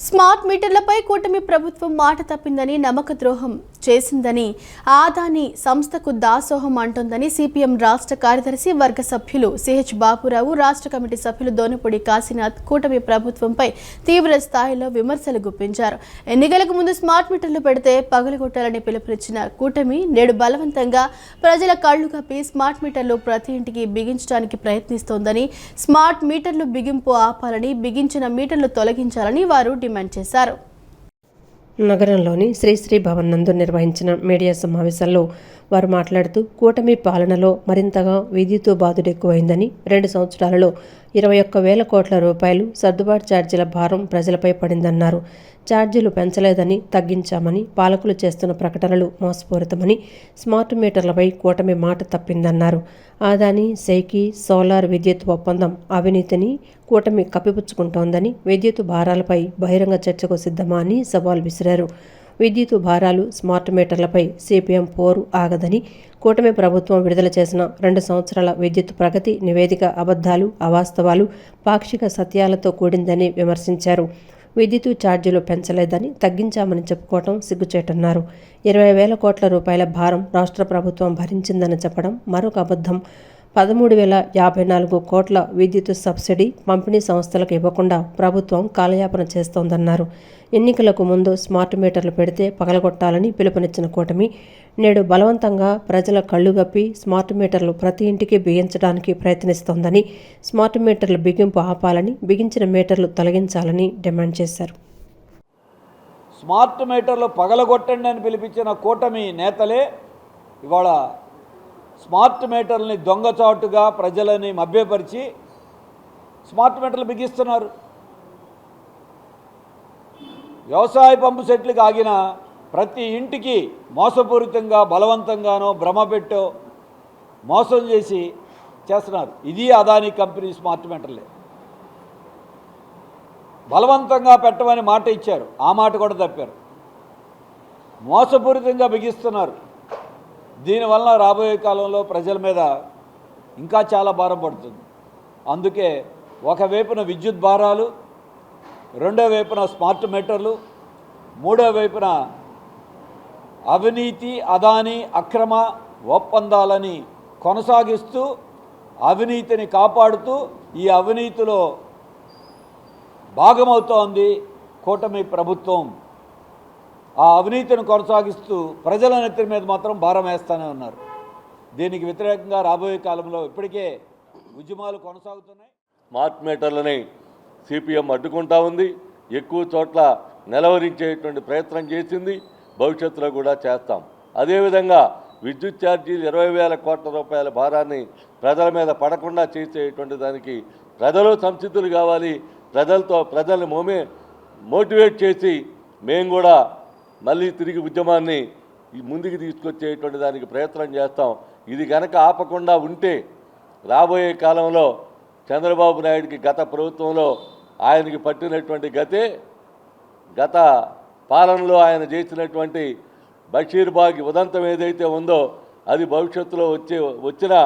స్మార్ట్ మీటర్లపై కూటమి ప్రభుత్వం మాట తప్పిందని, నమ్మక ద్రోహం చేసిందని, ఆదాని సంస్థకు దాసోహం అంటోందని సిపిఎం రాష్ట్ర కార్యదర్శి వర్గ సభ్యులు సిహెచ్ బాపురావు, రాష్ట్ర కమిటీ సభ్యులు దోనపూడి కాశీనాథ్ కూటమి ప్రభుత్వంపై తీవ్ర స్థాయిలో విమర్శలు గుప్పించారు. ఎన్నికలకు ముందు స్మార్ట్ మీటర్లు పెడితే పగలగొట్టాలని పిలుపునిచ్చిన కూటమి నేడు బలవంతంగా ప్రజల కళ్లు కప్పి స్మార్ట్ మీటర్లు ప్రతి ఇంటికి బిగించడానికి ప్రయత్నిస్తోందని, స్మార్ట్ మీటర్లు బిగింపు ఆపాలని, బిగించిన మీటర్లు తొలగించాలని వారు డిమాండ్ చేశారు. నగరంలోని శ్రీశ్రీ భవన్ నందు నిర్వహించిన మీడియా సమావేశంలో వారు మాట్లాడుతూ కూటమి పాలనలో మరింతగా విద్యుత్ బాధుడు ఎక్కువైందని, 2 సంవత్సరాలలో 21,000 కోట్ల రూపాయలు సర్దుబాటు ఛార్జీల భారం ప్రజలపై పడిందన్నారు. ఛార్జీలు పెంచలేదని, తగ్గించామని పాలకులు చేస్తున్న ప్రకటనలు మోసపూరితమని, స్మార్ట్ మీటర్లపై కూటమి మాట తప్పిందన్నారు. ఆదాని సైకి సోలార్ విద్యుత్ ఒప్పందం అవినీతిని కూటమి కప్పిపుచ్చుకుంటోందని, విద్యుత్ భారాలపై బహిరంగ చర్చకు సిద్ధమా అని సవాల్ విసిరారు. విద్యుత్ భారాలు, స్మార్ట్ మీటర్లపై సిపిఎం పోరు ఆగదని, కూటమి ప్రభుత్వం విడుదల చేసిన 2 సంవత్సరాల విద్యుత్ ప్రగతి నివేదిక అబద్ధాలు, అవాస్తవాలు, పాక్షిక సత్యాలతో కూడిందని విమర్శించారు. విద్యుత్ ఛార్జీలు పెంచలేదని, తగ్గించామని చెప్పుకోవటం సిగ్గుచేటన్నారు. 20,000 కోట్ల రూపాయల భారం రాష్ట్ర ప్రభుత్వం భరించిందని చెప్పడం మరొక అబద్ధం. 13,054 కోట్ల విద్యుత్ సబ్సిడీ పంపిణీ సంస్థలకు ఇవ్వకుండా ప్రభుత్వం కాలయాపన చేస్తోందన్నారు. ఎన్నికలకు ముందు స్మార్ట్ మీటర్లు పెడితే పగలగొట్టాలని పిలుపునిచ్చిన కూటమి నేడు బలవంతంగా ప్రజల కళ్లుగప్పి స్మార్ట్ మీటర్లు ప్రతి ఇంటికి బిగించడానికి ప్రయత్నిస్తోందని, స్మార్ట్ మీటర్లు బిగింపు ఆపాలని, బిగించిన మీటర్లు తొలగించాలని డిమాండ్ చేశారు. స్మార్ట్ మీటర్లు పగలగొట్టండి అని పిలిపించిన కూటమి నేతలే ఇవాళ స్మార్ట్ మీటర్లని దొంగచాటుగా ప్రజలని మభ్యపరిచి స్మార్ట్ మీటర్లు బిగిస్తున్నారు. వ్యవసాయ పంపు సెట్లకు ఆగిన ప్రతి ఇంటికి మోసపూరితంగా బలవంతంగానో భ్రమ పెట్టో మోసం చేసి చేస్తున్నారు. ఇది అదానీ కంపెనీ స్మార్ట్ మీటర్లే. బలవంతంగా పెట్టమని మాట ఇచ్చారు, ఆ మాట కూడా తప్పారు. మోసపూరితంగా బిగిస్తున్నారు. దీనివల్ల రాబోయే కాలంలో ప్రజల మీద ఇంకా చాలా భారం పడుతుంది. అందుకే ఒకవైపున విద్యుత్ భారాలు, రెండో వైపున స్మార్ట్ మీటర్లు, మూడో వైపున అవినీతి, అదానీ అక్రమ ఒప్పందాలని కొనసాగిస్తూ అవినీతిని కాపాడుతూ ఈ అవినీతిలో భాగమవుతోంది కూటమి ప్రభుత్వం. ఆ అవినీతిని కొనసాగిస్తూ ప్రజల నెత్తి మీద మాత్రం భారం వేస్తూనే ఉన్నారు. దీనికి వ్యతిరేకంగా రాబోయే కాలంలో ఇప్పటికే ఉద్యమాలు కొనసాగుతున్నాయి. స్మార్ట్ మీటర్లని సిపిఎం అడ్డుకుంటా ఉంది. ఎక్కువ చోట్ల నిలవరించేటువంటి ప్రయత్నం చేసింది. భవిష్యత్తులో కూడా చేస్తాం. అదేవిధంగా విద్యుత్ ఛార్జీలు 20,000 కోట్ల రూపాయల భారాన్ని ప్రజల మీద పడకుండా చేసేటువంటి దానికి ప్రజలు సంసిద్ధులు కావాలి. ప్రజల్ని మోటివేట్ చేసి మేము కూడా మళ్ళీ తిరిగి ఉద్యమాన్ని ముందుకు తీసుకొచ్చేటువంటి దానికి ప్రయత్నం చేస్తాం. ఇది కనుక ఆపకుండా ఉంటే రాబోయే కాలంలో చంద్రబాబు నాయుడికి గత ప్రభుత్వంలో ఆయనకి పట్టినటువంటి గత పాలనలో ఆయన చేసినటువంటి బషీర్బాగ్ ఉదంతం ఏదైతే ఉందో అది భవిష్యత్తులో వచ్చినా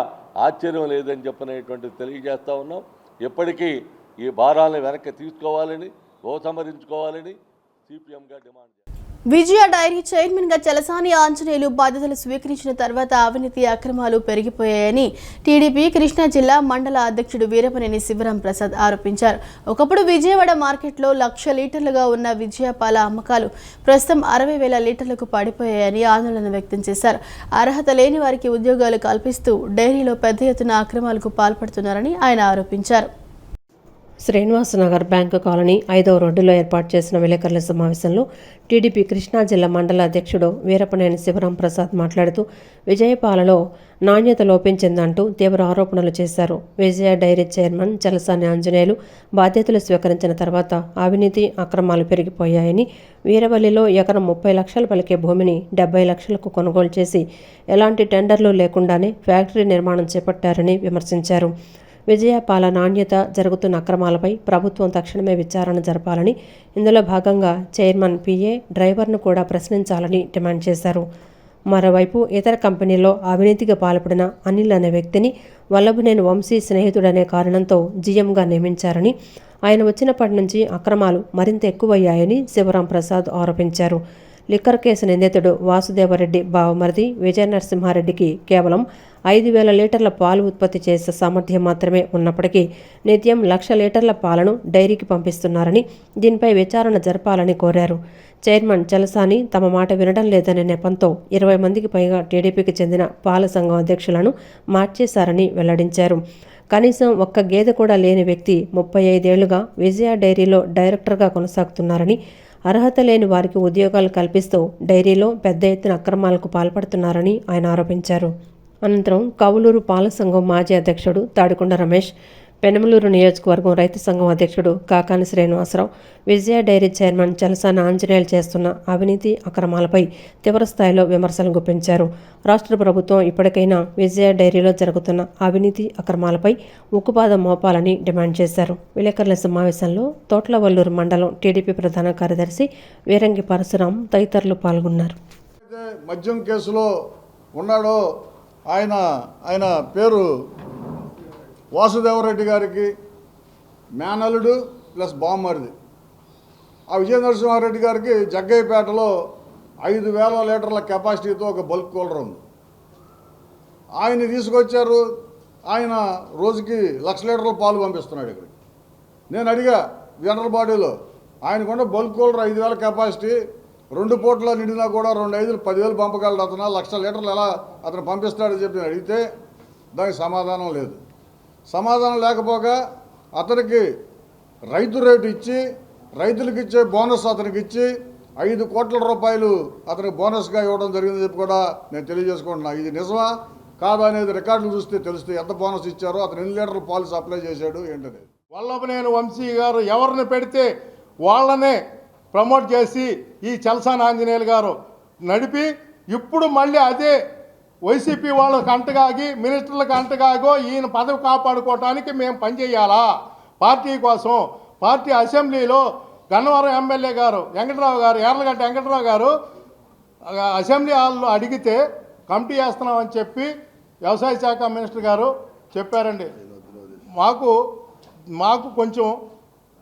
ఆశ్చర్యం లేదని చెప్పనేటువంటిది తెలియజేస్తూ ఉన్నాం. ఎప్పటికీ ఈ భారాలను వెనక్కి తీసుకోవాలని, ఉపసంహరించుకోవాలని సిపిఎంగా డిమాండ్ చేస్తాం. విజయ డైరీ చైర్మన్ గా చలసాని ఆంజనేయులు బాధ్యతలు స్వీకరించిన తర్వాత అవినీతి అక్రమాలు పెరిగిపోయాయని టీడీపీ కృష్ణా జిల్లా మండల అధ్యక్షుడు వీరపనేని శివరాం ప్రసాద్ ఆరోపించారు. ఒకప్పుడు విజయవాడ మార్కెట్లో 1,00,000 లీటర్లుగా ఉన్న విజయ పాల అమ్మకాలు ప్రస్తుతం 60,000 లీటర్లకు పడిపోయాయని ఆందోళన వ్యక్తం చేశారు. అర్హత లేని వారికి ఉద్యోగాలు కల్పిస్తూ డైరీలో పెద్ద ఎత్తున అక్రమాలకు పాల్పడుతున్నారని ఆయన ఆరోపించారు. శ్రీనివాసనగర్ బ్యాంకు కాలనీ 5వ రోడ్డులో ఏర్పాటు చేసిన విలేకరుల సమావేశంలో టీడీపీ కృష్ణా జిల్లా మండల అధ్యక్షుడు వీరపనేని శివరాం ప్రసాద్ మాట్లాడుతూ విజయపాలలో నాణ్యత లోపించిందంటూ తీవ్ర ఆరోపణలు చేశారు. విజయ డైరీ చైర్మన్ చలసాని ఆంజనేయులు బాధ్యతలు స్వీకరించిన తర్వాత అవినీతి అక్రమాలు పెరిగిపోయాయని, వీరవల్లిలో ఎకరం 30 లక్షలు పలికే భూమిని 70 లక్షలకు కొనుగోలు చేసి ఎలాంటి టెండర్లు లేకుండానే ఫ్యాక్టరీ నిర్మాణం చేపట్టారని విమర్శించారు. విజయపాల నాణ్యత, జరుగుతున్న అక్రమాలపై ప్రభుత్వం తక్షణమే విచారణ జరపాలని, ఇందులో భాగంగా చైర్మన్ పిఏ, డ్రైవర్ను కూడా ప్రశ్నించాలని డిమాండ్ చేశారు. మరోవైపు ఇతర కంపెనీల్లో అవినీతికి పాల్పడిన అనిల్ అనే వ్యక్తిని వల్లభనేని వంశీ స్నేహితుడనే కారణంతో జీఎంగా నియమించారని, ఆయన వచ్చినప్పటి నుంచి అక్రమాలు మరింత ఎక్కువయ్యాయని శివరాం ప్రసాద్ ఆరోపించారు. లిక్కర్ కేసు నిందితుడు వాసుదేవరెడ్డి బావమరిది విజయ నరసింహారెడ్డికి కేవలం 5,000 లీటర్ల పాలు ఉత్పత్తి చేసే సామర్థ్యం మాత్రమే ఉన్నప్పటికీ నిత్యం 1,00,000 లీటర్ల పాలను డైరీకి పంపిస్తున్నారని, దీనిపై విచారణ జరపాలని కోరారు. చైర్మన్ చలసాని తమ మాట వినడం లేదనే నెపంతో 20 మందికి పైగా టీడీపీకి చెందిన పాల సంఘం అధ్యక్షులను మార్చేశారని వెల్లడించారు. కనీసం ఒక్క గేదె కూడా లేని వ్యక్తి 35 ఏళ్లుగా విజయ డైరీలో డైరెక్టర్గా కొనసాగుతున్నారని, అర్హత లేని వారికి ఉద్యోగాలు కల్పిస్తూ డైరీలో పెద్ద ఎత్తున అక్రమాలకు పాల్పడుతున్నారని ఆయన ఆరోపించారు. అనంతరం కవులూరు పాల సంఘం మాజీ అధ్యక్షుడు తాడికొండ రమేష్, పెనమలూరు నియోజకవర్గం రైతు సంఘం అధ్యక్షుడు కాకాని శ్రీనివాసరావు, విజయ డైరీ చైర్మన్ చలసాని ఆంజనేయులు చేస్తున్న అవినీతి అక్రమాలపై తీవ్రస్థాయిలో విమర్శలు గుప్పించారు. రాష్ట్ర ప్రభుత్వం ఇప్పటికైనా విజయ డైరీలో జరుగుతున్న అవినీతి అక్రమాలపై ఉక్కుపాదం మోపాలని డిమాండ్ చేశారు. విలేకరుల సమావేశంలో తోట్లవల్లూరు మండలం టీడీపీ ప్రధాన కార్యదర్శి వీరంగి పరశురాం తదితరులు పాల్గొన్నారు. మద్యం కేసులో ఉన్నాడో ఆయన పేరు వాసుదేవరెడ్డి గారికి మేనలుడు ప్లస్ బామ్మరిది. ఆ విజయ నరసింహారెడ్డి గారికి జగ్గయ్యపేటలో 5,000 లీటర్ల కెపాసిటీతో ఒక బల్క్ కూలర్ ఉంది. ఆయన్ని తీసుకొచ్చారు. ఆయన రోజుకి 1,00,000 లీటర్ల పాలు పంపిస్తున్నాడు ఇక్కడికి. నేను అడిగా జనరల్ బాడీలో ఆయనకున్న బల్క్ కూలర్ 5,000 కెపాసిటీ, 2 పూట్ల నిండినా కూడా 2 5 10,000 పంపగలడు అతను, 1,00,000 లీటర్లు ఎలా అతను పంపిస్తాడని చెప్పి అడిగితే దానికి సమాధానం లేదు. సమాధానం లేకపోగా అతనికి రైతు రేటు ఇచ్చి, రైతులకు ఇచ్చే బోనస్ అతనికి ఇచ్చి 5 కోట్ల రూపాయలు అతనికి బోనస్గా ఇవ్వడం జరిగిందని చెప్పి కూడా నేను తెలియజేసుకుంటున్నా. ఇది నిజమా కాదా అనేది రికార్డులు చూస్తే తెలుస్తే ఎంత బోనస్ ఇచ్చారో, అతను ఎన్ని లీటర్ల పాలు సప్లై చేశాడు ఏంటనేది. వల్లభనేని వంశీ గారు ఎవరిని పెడితే వాళ్ళనే ప్రమోట్ చేసి ఈ చలసాని ఆంజనేయులు గారు నడిపి ఇప్పుడు మళ్ళీ అదే వైసీపీ వాళ్ళకి అంటగాగి మినిస్టర్లకు అంటగాగో ఈయన పదవి కాపాడుకోవటానికి మేము పనిచేయాలా పార్టీ కోసం. పార్టీ అసెంబ్లీలో గన్నవరం ఎమ్మెల్యే గారు వెంకటరావు గారు, యార్లగడ్డ వెంకటరావు గారు అసెంబ్లీ హాల్లో అడిగితే కమిటీ వేస్తున్నామని చెప్పి వ్యవసాయ శాఖ మినిస్టర్ గారు చెప్పారండి. మాకు కొంచెం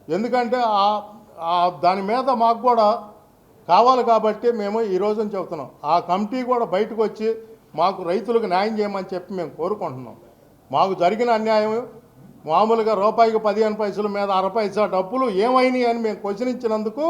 ఎందుకంటే దాని మీద మాకు కూడా కావాలి కాబట్టి మేము ఈ రోజున చెబుతున్నాం. ఆ కమిటీ కూడా బయటకు వచ్చి మాకు రైతులకు న్యాయం చేయమని చెప్పి మేము కోరుకుంటున్నాం. మాకు జరిగిన అన్యాయం మామూలుగా రూపాయికి 15 పైసల మీద 60 పైసా డబ్బులు ఏమైనాయి అని మేము క్వశ్చన్ ఇచ్చినందుకు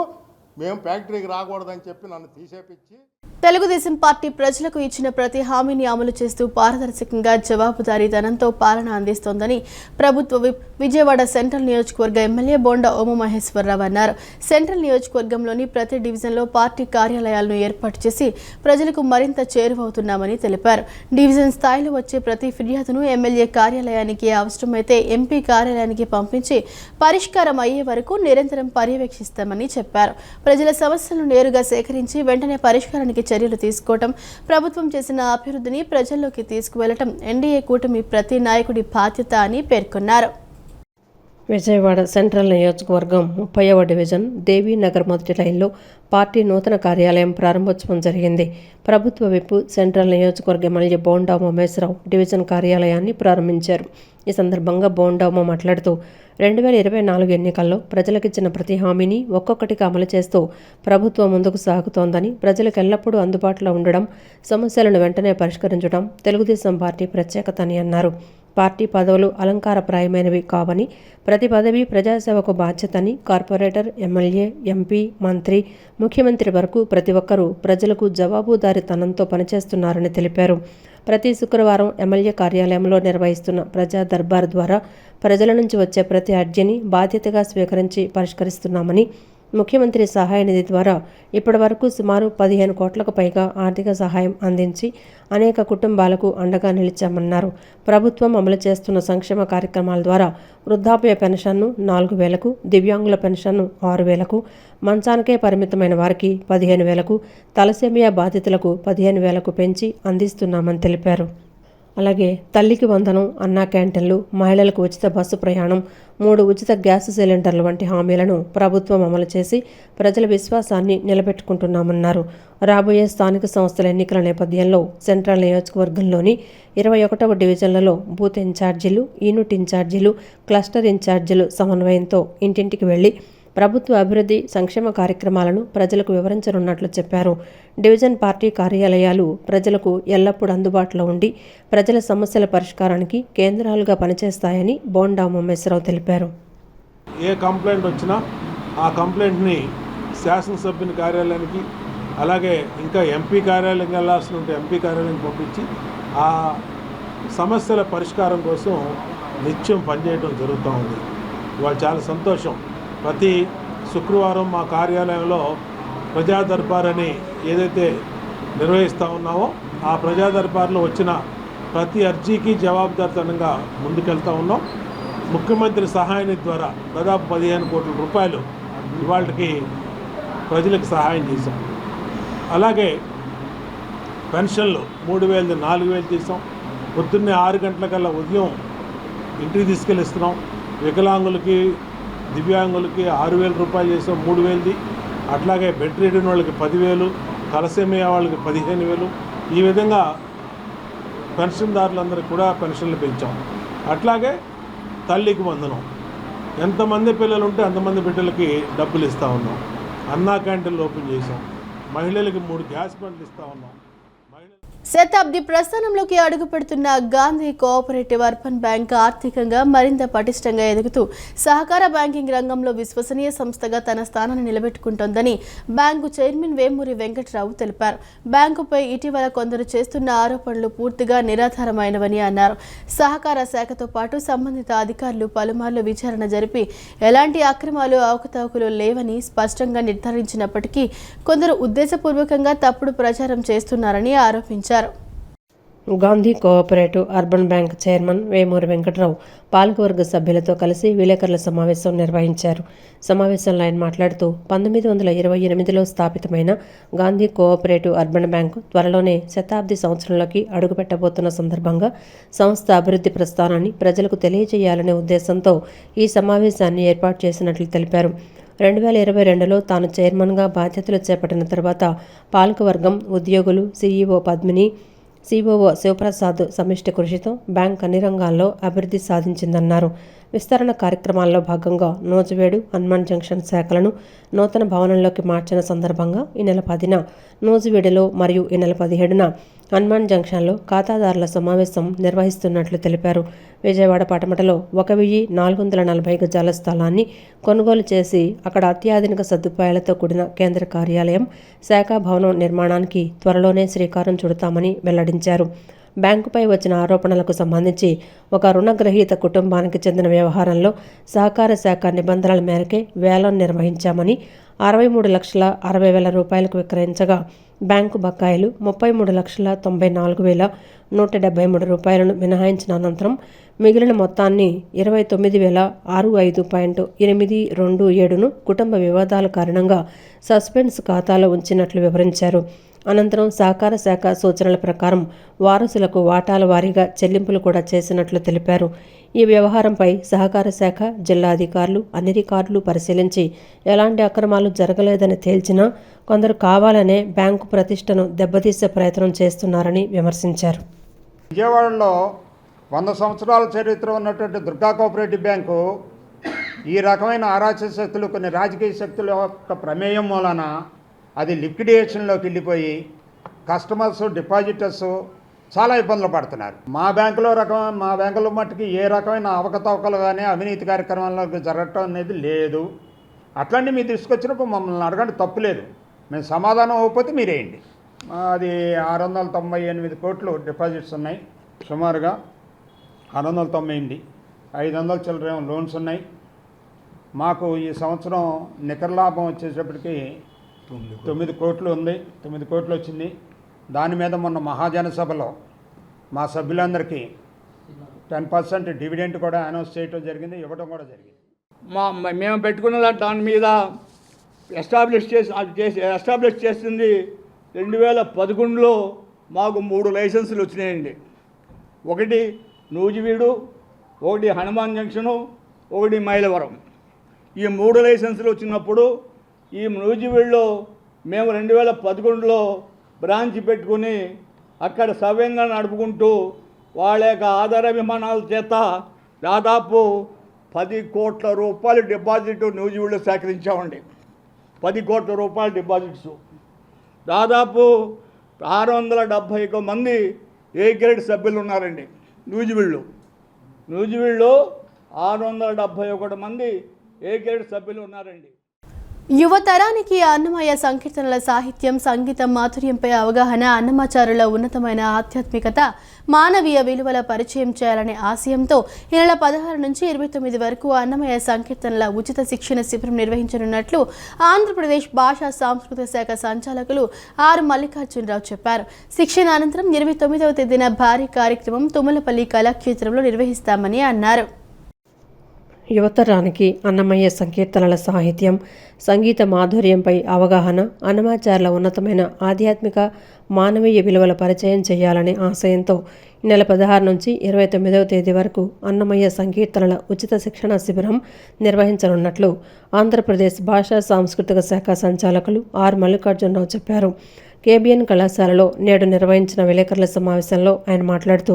మేము ఫ్యాక్టరీకి రాకూడదని చెప్పి నన్ను తీసేపించి తెలుగుదేశం పార్టీ ప్రజలకు ఇచ్చిన ప్రతి హామీని అమలు చేస్తూ పారదర్శకంగా జవాబుదారీతనంతో పాలన అందిస్తోందని ప్రభుత్వ విప్ విజయవాడ సెంట్రల్ నియోజకవర్గ ఎమ్మెల్యే బోండా ఉమామహేశ్వరరావు అన్నారు. సెంట్రల్ నియోజకవర్గంలోని ప్రతి డివిజన్లో పార్టీ కార్యాలయాలను ఏర్పాటు చేసి ప్రజలకు మరింత చేరువవుతున్నామని తెలిపారు. డివిజన్ స్థాయిలో వచ్చే ప్రతి ఫిర్యాదును ఎమ్మెల్యే కార్యాలయానికి, అవసరమైతే ఎంపీ కార్యాలయానికి పంపించి పరిష్కారం అయ్యే వరకు నిరంతరం పర్యవేక్షిస్తామని చెప్పారు. ప్రజల సమస్యలను నేరుగా సేకరించి వెంటనే పరిష్కారానికి చర్యలు తీసుకోవటం, ప్రభుత్వం చేసిన అభివృద్ధిని ప్రజల్లోకి తీసుకువెళ్లటం ఎన్డీఏ కూటమి ప్రతి నాయకుడి బాధ్యత అని పేర్కొన్నారు. విజయవాడ సెంట్రల్ నియోజకవర్గం 30వ డివిజన్ దేవీనగర్ మొదటి లైన్లో పార్టీ నూతన కార్యాలయం ప్రారంభోత్సవం జరిగింది. ప్రభుత్వ విప్ సెంట్రల్ నియోజకవర్గ ఎమ్మెల్యే బోండా ఉమేశ్వరరావు డివిజన్ కార్యాలయాన్ని ప్రారంభించారు. ఈ సందర్భంగా బోండా ఉమ మాట్లాడుతూ 2024 ఎన్నికల్లో ప్రజలకిచ్చిన ప్రతి హామీని ఒక్కొక్కటిగా అమలు చేస్తూ ప్రభుత్వం ముందుకు సాగుతోందని, ప్రజలకు ఎల్లప్పుడూ అందుబాటులో ఉండడం, సమస్యలను వెంటనే పరిష్కరించడం తెలుగుదేశం పార్టీ ప్రత్యేకత అని అన్నారు. పార్టీ పదవులు అలంకారప్రాయమైనవి కావని, ప్రతి పదవి ప్రజాసేవకు బాధ్యతని, కార్పొరేటర్, ఎమ్మెల్యే, ఎంపీ, మంత్రి, ముఖ్యమంత్రి వరకు ప్రతి ఒక్కరూ ప్రజలకు జవాబుదారీతనంతో పనిచేస్తున్నారని తెలిపారు. ప్రతి శుక్రవారం ఎమ్మెల్యే కార్యాలయంలో నిర్వహిస్తున్న ప్రజా దర్బార్ ద్వారా ప్రజల నుంచి వచ్చే ప్రతి అర్జీని బాధ్యతగా స్వీకరించి పరిష్కరిస్తున్నామని, ముఖ్యమంత్రి సహాయ నిధి ద్వారా ఇప్పటివరకు సుమారు 15 కోట్లకు పైగా ఆర్థిక సహాయం అందించి అనేక కుటుంబాలకు అండగా నిలిచామన్నారు. ప్రభుత్వం అమలు చేస్తున్న సంక్షేమ కార్యక్రమాల ద్వారా వృద్ధాప్య పెన్షన్ను 4,000కు, దివ్యాంగుల పెన్షన్ను 6,000కు, మంచానికే పరిమితమైన వారికి 15,000కు, తలసేమియా బాధితులకు 15,000కు పెంచి అందిస్తున్నామని తెలిపారు. అలాగే తల్లికి వందనం, అన్నా క్యాంటీన్లు, మహిళలకు ఉచిత బస్సు ప్రయాణం, 3 ఉచిత గ్యాస్ సిలిండర్లు వంటి హామీలను ప్రభుత్వం అమలు చేసి ప్రజల విశ్వాసాన్ని నిలబెట్టుకుంటున్నామన్నారు. రాబోయే స్థానిక సంస్థల ఎన్నికల నేపథ్యంలో సెంట్రల్ నియోజకవర్గంలోని 21వ డివిజన్లలో బూత్ ఇన్ఛార్జీలు, యూనిట్ ఇన్ఛార్జీలు, క్లస్టర్ ఇన్ఛార్జీలు సమన్వయంతో ఇంటింటికి వెళ్లి ప్రభుత్వ అభివృద్ధి సంక్షేమ కార్యక్రమాలను ప్రజలకు వివరించనున్నట్లు చెప్పారు. డివిజన్ పార్టీ కార్యాలయాలు ప్రజలకు ఎల్లప్పుడూ అందుబాటులో ఉండి ప్రజల సమస్యల పరిష్కారానికి కేంద్రాలుగా పనిచేస్తాయని బోండా ఉమేశ్వరరావు తెలిపారు. ఏ కంప్లైంట్ వచ్చినా ఆ కంప్లైంట్ని శాసనసభ్యుని కార్యాలయానికి, అలాగే ఇంకా ఎంపీ కార్యాలయం వెళ్ళాల్సి ఉంటే ఎంపీ కార్యాలయానికి పంపించి ఆ సమస్యల పరిష్కారం కోసం నిత్యం పనిచేయడం జరుగుతూ ఉంది. ఇవాళ చాలా సంతోషం. ప్రతి శుక్రవారం మా కార్యాలయంలో ప్రజా దర్బార్ అని ఏదైతే నిర్వహిస్తూ ఉన్నామో ఆ ప్రజా దర్బార్లో వచ్చిన ప్రతి అర్జీకి జవాబుదారితనంగా ముందుకెళ్తూ ఉన్నాం. ముఖ్యమంత్రి సహాయ నిధి ద్వారా దాదాపు 15 కోట్ల రూపాయలు ఇవాళకి ప్రజలకు సహాయం చేశాం. అలాగే పెన్షన్లు 3,000 4,000 చేసాం. పొద్దున్నే 6 గంటలకల్లా ఉదయం ఇంటికి తీసుకెళ్ళి ఇస్తున్నాం. వికలాంగులకి, దివ్యాంగులకి 6,000 రూపాయలు చేసాం, 3,000ది. అట్లాగే బెడ్ రీడిన వాళ్ళకి 10,000, తలసేమియా వాళ్ళకి 15,000. ఈ విధంగా పెన్షన్దారులందరికీ కూడా పెన్షన్లు పెంచాం. అట్లాగే తల్లికి వందనం, ఎంతమంది పిల్లలు ఉంటే అంతమంది బిడ్డలకి డబ్బులు ఇస్తూ ఉన్నాం. అన్నా క్యాంటీన్లు ఓపెన్ చేసాం. మహిళలకి 3 గ్యాస్ బండ్లు ఇస్తూ ఉన్నాం. శతాబ్ది ప్రస్థానంలోకి అడుగుపెడుతున్న గాంధీ కోఆపరేటివ్ అర్బన్ బ్యాంక్ ఆర్థికంగా మరింత పటిష్టంగా ఎదుగుతూ సహకార బ్యాంకింగ్ రంగంలో విశ్వసనీయ సంస్థగా తన స్థానాన్ని నిలబెట్టుకుంటోందని బ్యాంకు చైర్మన్ వేమూరి వెంకటరావు తెలిపారు. బ్యాంకుపై ఇటీవల కొందరు చేస్తున్న ఆరోపణలు పూర్తిగా నిరాధారమైనవని అన్నారు. సహకార శాఖతో పాటు సంబంధిత అధికారులు పలుమార్లు విచారణ జరిపి ఎలాంటి అక్రమాలు, అవకతవకలు లేవని స్పష్టంగా నిర్ధారించినప్పటికీ కొందరు ఉద్దేశపూర్వకంగా తప్పుడు ప్రచారం చేస్తున్నారని ఆరోపించారు. Gandhi cooperative urban bank chairman Vemuri Venkatrao పాలకవర్గ సభ్యులతో కలిసి విలేకరుల సమావేశం నిర్వహించారు. సమావేశంలో ఆయన మాట్లాడుతూ 1928లో స్థాపితమైన గాంధీ కోఆపరేటివ్ అర్బన్ బ్యాంకు త్వరలోనే శతాబ్ది సంవత్సరంలోకి అడుగుపెట్టబోతున్న సందర్భంగా సంస్థ అభివృద్ధి ప్రస్థానాన్ని ప్రజలకు తెలియజేయాలనే ఉద్దేశంతో ఈ సమావేశాన్ని ఏర్పాటు చేసినట్లు తెలిపారు. 2022లో తాను చైర్మన్గా బాధ్యతలు చేపట్టిన తర్వాత పాలకవర్గం, ఉద్యోగులు, సీఈఓ పద్మిని, సిఓఓ శివప్రసాద్ సమిష్టి కృషితో బ్యాంక్ అన్ని రంగాల్లో అభివృద్ధి సాధించిందన్నారు. విస్తరణ కార్యక్రమాల్లో భాగంగా నూజివీడు, హనుమాన్ జంక్షన్ శాఖలను నూతన భవనంలోకి మార్చిన సందర్భంగా ఈ నెల 10న నూజివీడులో మరియు ఈ నెల 17న హనుమాన్ జంక్షన్లో ఖాతాదారుల సమావేశం నిర్వహిస్తున్నట్లు తెలిపారు. విజయవాడ పటమటలో 1440 గజాల స్థలాన్ని కొనుగోలు చేసి అక్కడ అత్యాధునిక సదుపాయాలతో కూడిన కేంద్ర కార్యాలయం, శాఖా భవనం నిర్మాణానికి త్వరలోనే శ్రీకారం చుడతామని వెల్లడించారు. బ్యాంకుపై వచ్చిన ఆరోపణలకు సంబంధించి ఒక రుణగ్రహీత కుటుంబానికి చెందిన వ్యవహారంలో సహకార శాఖ నిబంధనల మేరకే వేలం నిర్వహించామని 63,60,000 రూపాయలకు విక్రయించగా బ్యాంకు బకాయిలు 33,94,173 రూపాయలను మినహాయించిన అనంతరం మిగిలిన మొత్తాన్ని 29,065.827ను కుటుంబ వివాదాల కారణంగా సస్పెన్స్ ఖాతాలో ఉంచినట్లు వివరించారు. అనంతరం సహకార శాఖ సూచనల ప్రకారం వారసులకు వాటాల వారీగా చెల్లింపులు కూడా చేసినట్లు తెలిపారు. ఈ వ్యవహారంపై సహకార శాఖ, జిల్లా అధికారులు అన్ని రికార్డులు పరిశీలించి ఎలాంటి అక్రమాలు జరగలేదని తేల్చినా కొందరు కావాలనే బ్యాంకు ప్రతిష్టను దెబ్బతీసే ప్రయత్నం చేస్తున్నారని విమర్శించారు. విజయవాడలో 100 సంవత్సరాల చరిత్ర ఉన్నటువంటి దుర్గా కోఆపరేటివ్ బ్యాంకు ఈ రకమైన ఆరాచ శక్తులు, కొన్ని రాజకీయ శక్తుల యొక్క ప్రమేయం మూలన అది లిక్విడేషన్లోకి వెళ్ళిపోయి కస్టమర్స్, డిపాజిటర్స్ చాలా ఇబ్బందులు పడుతున్నారు. మా బ్యాంకులో మట్టుకి ఏ రకమైన అవకతవకలు కానీ అవినీతి కార్యక్రమాల్లో జరగటం అనేది లేదు. అట్లాంటి మీ తీసుకొచ్చినప్పుడు మమ్మల్ని అడగండి, తప్పులేదు. మేము సమాధానం అవ్వకపోతే మీరేయండి. అది 698 కోట్లు డిపాజిట్స్ ఉన్నాయి, సుమారుగా 698, 500 చిల్లర లోన్స్ ఉన్నాయి. మాకు ఈ సంవత్సరం నికర లాభం వచ్చేటప్పటికి 9 కోట్లు ఉంది, 9 కోట్లు వచ్చింది. దాని మీద మొన్న మహాజన సభలో మా సభ్యులందరికీ 10% డివిడెంట్ కూడా అనౌన్స్ చేయడం జరిగింది, ఇవ్వడం కూడా జరిగింది. మేము పెట్టుకున్న దాని మీద ఎస్టాబ్లిష్ చేసింది 2011లో మాకు 3 లైసెన్సులు వచ్చినాయండి. ఒకటి నూజివీడు, ఒకటి హనుమాన్ జంక్షను, ఒకటి మైలవరం. ఈ 3 లైసెన్సులు వచ్చినప్పుడు ఈ నూజివీడులో మేము 2011లో బ్రాంచ్ పెట్టుకుని అక్కడ సవ్యంగా నడుపుకుంటూ వాళ్ళ యొక్క ఆధార విమానాల చేత దాదాపు 10 కోట్ల రూపాయలు డిపాజిట్ నూజివీడులో సేకరించామండి. 10 కోట్ల రూపాయల డిపాజిట్స్. దాదాపు 671 మంది ఏ గ్రేడ్ సభ్యులు ఉన్నారండి నూజివీడులో. 671 మంది ఏ గ్రేడ్ సభ్యులు ఉన్నారండి. యువతరానికి అన్నమయ్య సంకీర్తనల సాహిత్యం, సంగీతం మాధుర్యంపై అవగాహన, అన్నమాచారుల ఉన్నతమైన ఆధ్యాత్మికత, మానవీయ విలువల పరిచయం చేయాలనే ఆశయంతో ఈ నెల 16 నుంచి 29 వరకు అన్నమయ్య సంకీర్తనల ఉచిత శిక్షణ శిబిరం నిర్వహించనున్నట్లు ఆంధ్రప్రదేశ్ భాషా సాంస్కృతిక శాఖ సంచాలకులు ఆర్ మల్లికార్జునరావు చెప్పారు. శిక్షణ అనంతరం 29వ తేదీన భారీ కార్యక్రమం తుమ్మలపల్లి కళాక్షేత్రంలో నిర్వహిస్తామని అన్నారు. యువతరానికి అన్నమయ్య సంకీర్తనల సాహిత్యం, సంగీత మాధుర్యంపై అవగాహన, అన్నమాచార్ల ఉన్నతమైన ఆధ్యాత్మిక మానవీయ విలువల పరిచయం చేయాలనే ఆశయంతో ఈ నెల 16 నుంచి 29వ తేదీ వరకు అన్నమయ్య సంకీర్తనల ఉచిత శిక్షణ శిబిరం నిర్వహించనున్నట్లు ఆంధ్రప్రదేశ్ భాషా సాంస్కృతిక శాఖ సంచాలకులు ఆర్ మల్లికార్జునరావు చెప్పారు. కేబిఎన్ కళాశాలలో నేడు నిర్వహించిన విలేకరుల సమావేశంలో ఆయన మాట్లాడుతూ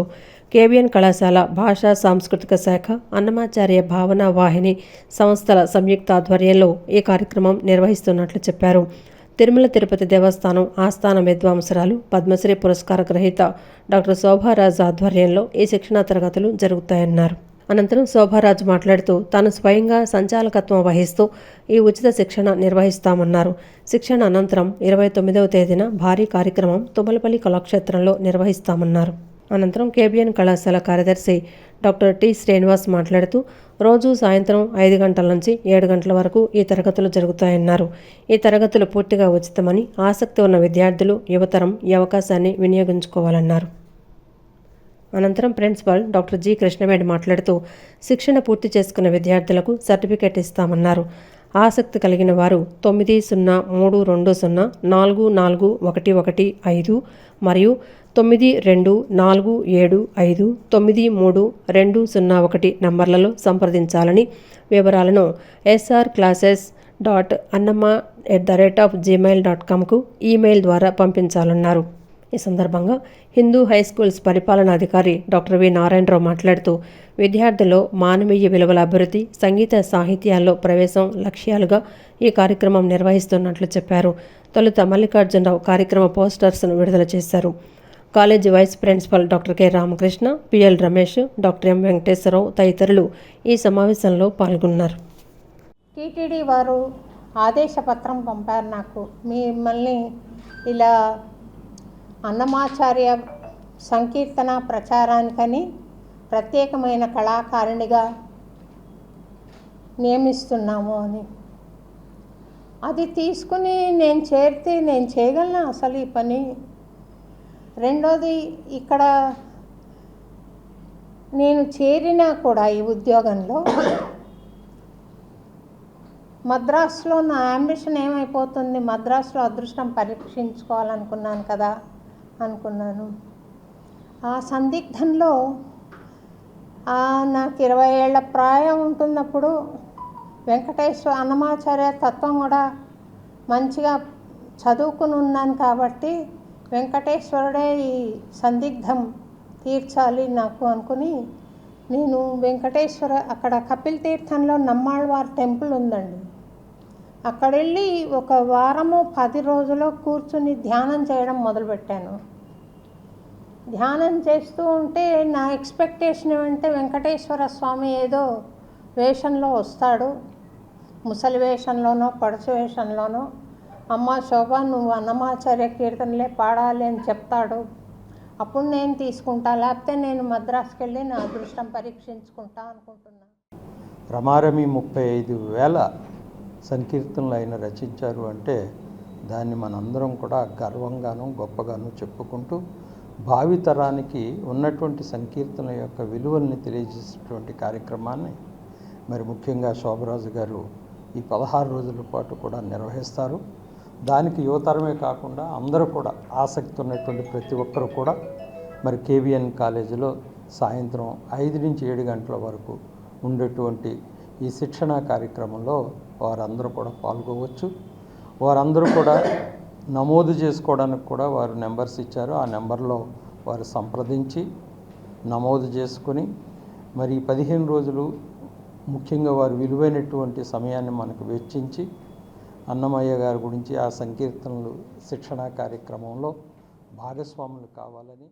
కేబిఎన్ కళాశాల భాషా సాంస్కృతిక శాఖ, అన్నమాచార్య భావనా వాహిని సంస్థల సంయుక్త ఆధ్వర్యంలో ఈ కార్యక్రమం నిర్వహిస్తున్నట్లు చెప్పారు. తిరుమల తిరుపతి దేవస్థానం ఆస్థాన విద్వాంసరాలు, పద్మశ్రీ పురస్కార గ్రహీత డాక్టర్ శోభారాజు ఆధ్వర్యంలో ఈ శిక్షణా తరగతులు జరుగుతాయన్నారు. అనంతరం శోభారాజు మాట్లాడుతూ తాను స్వయంగా సంచాలకత్వం వహిస్తూ ఈ ఉచిత శిక్షణ నిర్వహిస్తామన్నారు. శిక్షణ అనంతరం 29వ తేదీన భారీ కార్యక్రమం తుమ్మలపల్లి కళాక్షేత్రంలో నిర్వహిస్తామన్నారు. అనంతరం కేబిఎన్ కళాశాల కార్యదర్శి డాక్టర్ టి శ్రీనివాస్ మాట్లాడుతూ రోజు సాయంత్రం 5 గంటల నుంచి 7 గంటల వరకు ఈ తరగతులు జరుగుతాయన్నారు. ఈ తరగతులు పూర్తిగా ఉచితమని, ఆసక్తి ఉన్న విద్యార్థులు, యువతరం ఈ అవకాశాన్ని వినియోగించుకోవాలన్నారు. అనంతరం ప్రిన్సిపల్ డాక్టర్ జి కృష్ణవేణి మాట్లాడుతూ శిక్షణ పూర్తి చేసుకున్న విద్యార్థులకు సర్టిఫికెట్ ఇస్తామన్నారు. ఆసక్తి కలిగిన వారు 9032044115 మరియు 9247593201 నంబర్లలో సంప్రదించాలని, వివరాలను srclasses.annama@gmail.comకు ఈమెయిల్ ద్వారా పంపించాలన్నారు. ఈ సందర్భంగా హిందూ హై స్కూల్స్ పరిపాలనాధికారి డాక్టర్ వి నారాయణరావు మాట్లాడుతూ విద్యార్థుల్లో మానవీయ విలువల అభివృద్ధి, సంగీత సాహిత్యాల్లో ప్రవేశం లక్ష్యాలుగా ఈ కార్యక్రమం నిర్వహిస్తున్నట్లు చెప్పారు. తొలుత మల్లికార్జునరావు కార్యక్రమ పోస్టర్స్ను విడుదల చేశారు. College vice principal doctor K Ramakrishna, PL Ramesh, doctor M Venkateswara Rao తదితరులు ఈ సమావేశంలో పాల్గొన్నారు. టీటీడీ వారు ఆదేశపత్రం పంపారు నాకు, మిమ్మల్ని ఇలా అన్నమాచార్య సంకీర్తన ప్రచారానికని ప్రత్యేకమైన కళాకారిణిగా నియమిస్తున్నాము అని. అది తీసుకుని నేను చేరితే నేను చేయగలను అసలు ఈ పని? రెండోది, ఇక్కడ నేను చేరినా కూడా ఈ ఉద్యోగంలో మద్రాసులో నా అంబిషన్ ఏమైపోతుంది, మద్రాసులో అదృష్టం పరీక్షించుకోవాలనుకున్నాను కదా అనుకున్నాను. ఆ సందిగ్ధంలో నాకు 20 ఏళ్ల ప్రాయం ఉంటున్నప్పుడు వెంకటేశ్వర అన్నమాచార్య తత్వం కూడా మంచిగా చదువుకుని ఉన్నాను కాబట్టి వెంకటేశ్వరుడే ఈ సందిగ్ధం తీర్చాలి నాకు అనుకుని నేను వెంకటేశ్వర అక్కడ కపిల్ తీర్థంలో నమ్మాళ్ళవారి టెంపుల్ ఉందండి, అక్కడ వెళ్ళి 1 వారము 10 రోజులు కూర్చుని ధ్యానం చేయడం మొదలుపెట్టాను. ధ్యానం చేస్తూ ఉంటే నా ఎక్స్పెక్టేషన్ ఏమంటే వెంకటేశ్వర స్వామి ఏదో వేషంలో వస్తాడు, ముసలి వేషంలోనో పడుచు వేషంలోనో, అమ్మ శోభ నువ్వు అన్నమాచార్య కీర్తనలే పాడాలి అని చెప్తాడు, అప్పుడు నేను తీసుకుంటా, లేకపోతే నేను మద్రాసుకి వెళ్ళి నా అదృష్టం పరీక్షించుకుంటా అనుకుంటున్నాను. రమారమి 35,000 సంకీర్తనలు ఆయన రచించారు అంటే దాన్ని మనందరం కూడా గర్వంగాను గొప్పగాను చెప్పుకుంటూ భావితరానికి ఉన్నటువంటి సంకీర్తనల యొక్క విలువల్ని తెలియజేసేటువంటి కార్యక్రమాన్ని మరి ముఖ్యంగా శోభరాజు గారు ఈ 16 రోజుల పాటు కూడా నిర్వహిస్తారు. దానికి యువతరమే కాకుండా అందరూ కూడా ఆసక్తి ఉన్నటువంటి ప్రతి ఒక్కరు కూడా మరి కేవీఎన్ కాలేజీలో సాయంత్రం 5 నుంచి 7 గంటల వరకు ఉండేటువంటి ఈ శిక్షణా కార్యక్రమంలో వారందరూ కూడా పాల్గొవచ్చు. వారందరూ కూడా నమోదు చేసుకోవడానికి కూడా వారు నెంబర్స్ ఇచ్చారు. ఆ నెంబర్లో వారు సంప్రదించి నమోదు చేసుకుని మరి 15 రోజులు ముఖ్యంగా వారు విలువైనటువంటి సమయాన్ని మనకు వెచ్చించి అన్నమయ్య గారి గురించి ఆ సంకీర్తనలు శిక్షణా కార్యక్రమంలో భాగస్వాములు కావాలని.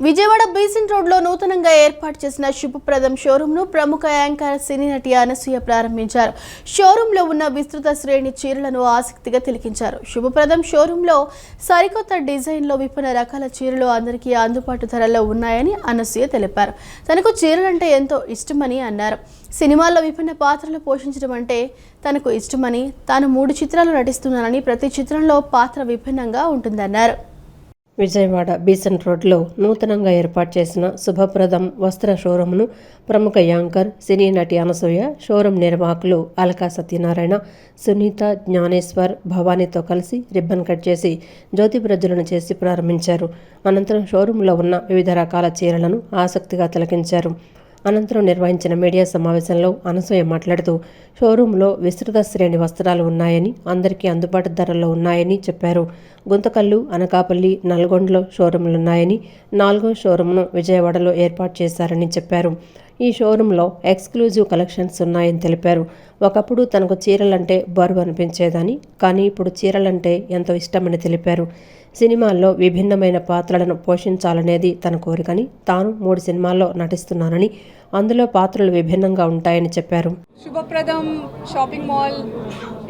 విజయవాడ బీసెంట్ రోడ్లో నూతనంగా ఏర్పాటు చేసిన శుభప్రదం షోరూంను ప్రముఖ యాంకర్ సినీ నటి అనసూయ ప్రారంభించారు. షోరూంలో ఉన్న విస్తృత శ్రేణి చీరలను ఆసక్తిగా తిలకించారు. శుభప్రదం షోరూంలో సరికొత్త డిజైన్లో విభిన్న రకాల చీరలు అందరికీ అందుబాటు ధరల్లో ఉన్నాయని అనసూయ తెలిపారు. తనకు చీరలంటే ఎంతో ఇష్టమని అన్నారు. సినిమాల్లో విభిన్న పాత్రలు పోషించడం అంటే తనకు ఇష్టమని, తాను 3 చిత్రాలు నటిస్తున్నానని, ప్రతి చిత్రంలో పాత్ర విభిన్నంగా ఉంటుందన్నారు. విజయవాడ బీసెంట్ రోడ్లో నూతనంగా ఏర్పాటు చేసిన శుభప్రదం వస్త్ర షోరూంను ప్రముఖ యాంకర్ సినీ నటి అనసూయ, షోరూం నిర్వాహకులు అలకా సత్యనారాయణ, సునీత, జ్ఞానేశ్వర్, భవానీతో కలిసి రిబ్బన్ కట్ చేసి జ్యోతి ప్రజ్వలన చేసి ప్రారంభించారు. అనంతరం షోరూంలో ఉన్న వివిధ రకాల చీరలను ఆసక్తిగా తిలకించారు. అనంతరం నిర్వహించిన మీడియా సమావేశంలో అనసూయ మాట్లాడుతూ షోరూంలో విస్తృత శ్రేణి వస్త్రాలు ఉన్నాయని, అందరికీ అందుబాటు ధరల్లో ఉన్నాయని చెప్పారు. గుంతకల్లు, అనకాపల్లి, నల్గొండలో షోరూంలున్నాయని, 4వ షోరూంను విజయవాడలో ఏర్పాటు చేశారని చెప్పారు. ఈ షోరూంలో ఎక్స్క్లూజివ్ కలెక్షన్స్ ఉన్నాయని తెలిపారు. ఒకప్పుడు తనకు చీరలంటే బరువు అనిపించేదని, కానీ ఇప్పుడు చీరలంటే ఎంతో ఇష్టమని తెలిపారు. సినిమాల్లో విభిన్నమైన పాత్రలను పోషించాలనేది తన కోరికని, తాను 3 సినిమాల్లో నటిస్తున్నానని, అందులో పాత్రలు విభిన్నంగా ఉంటాయని చెప్పారు. శుభప్రదం షాపింగ్ మాల్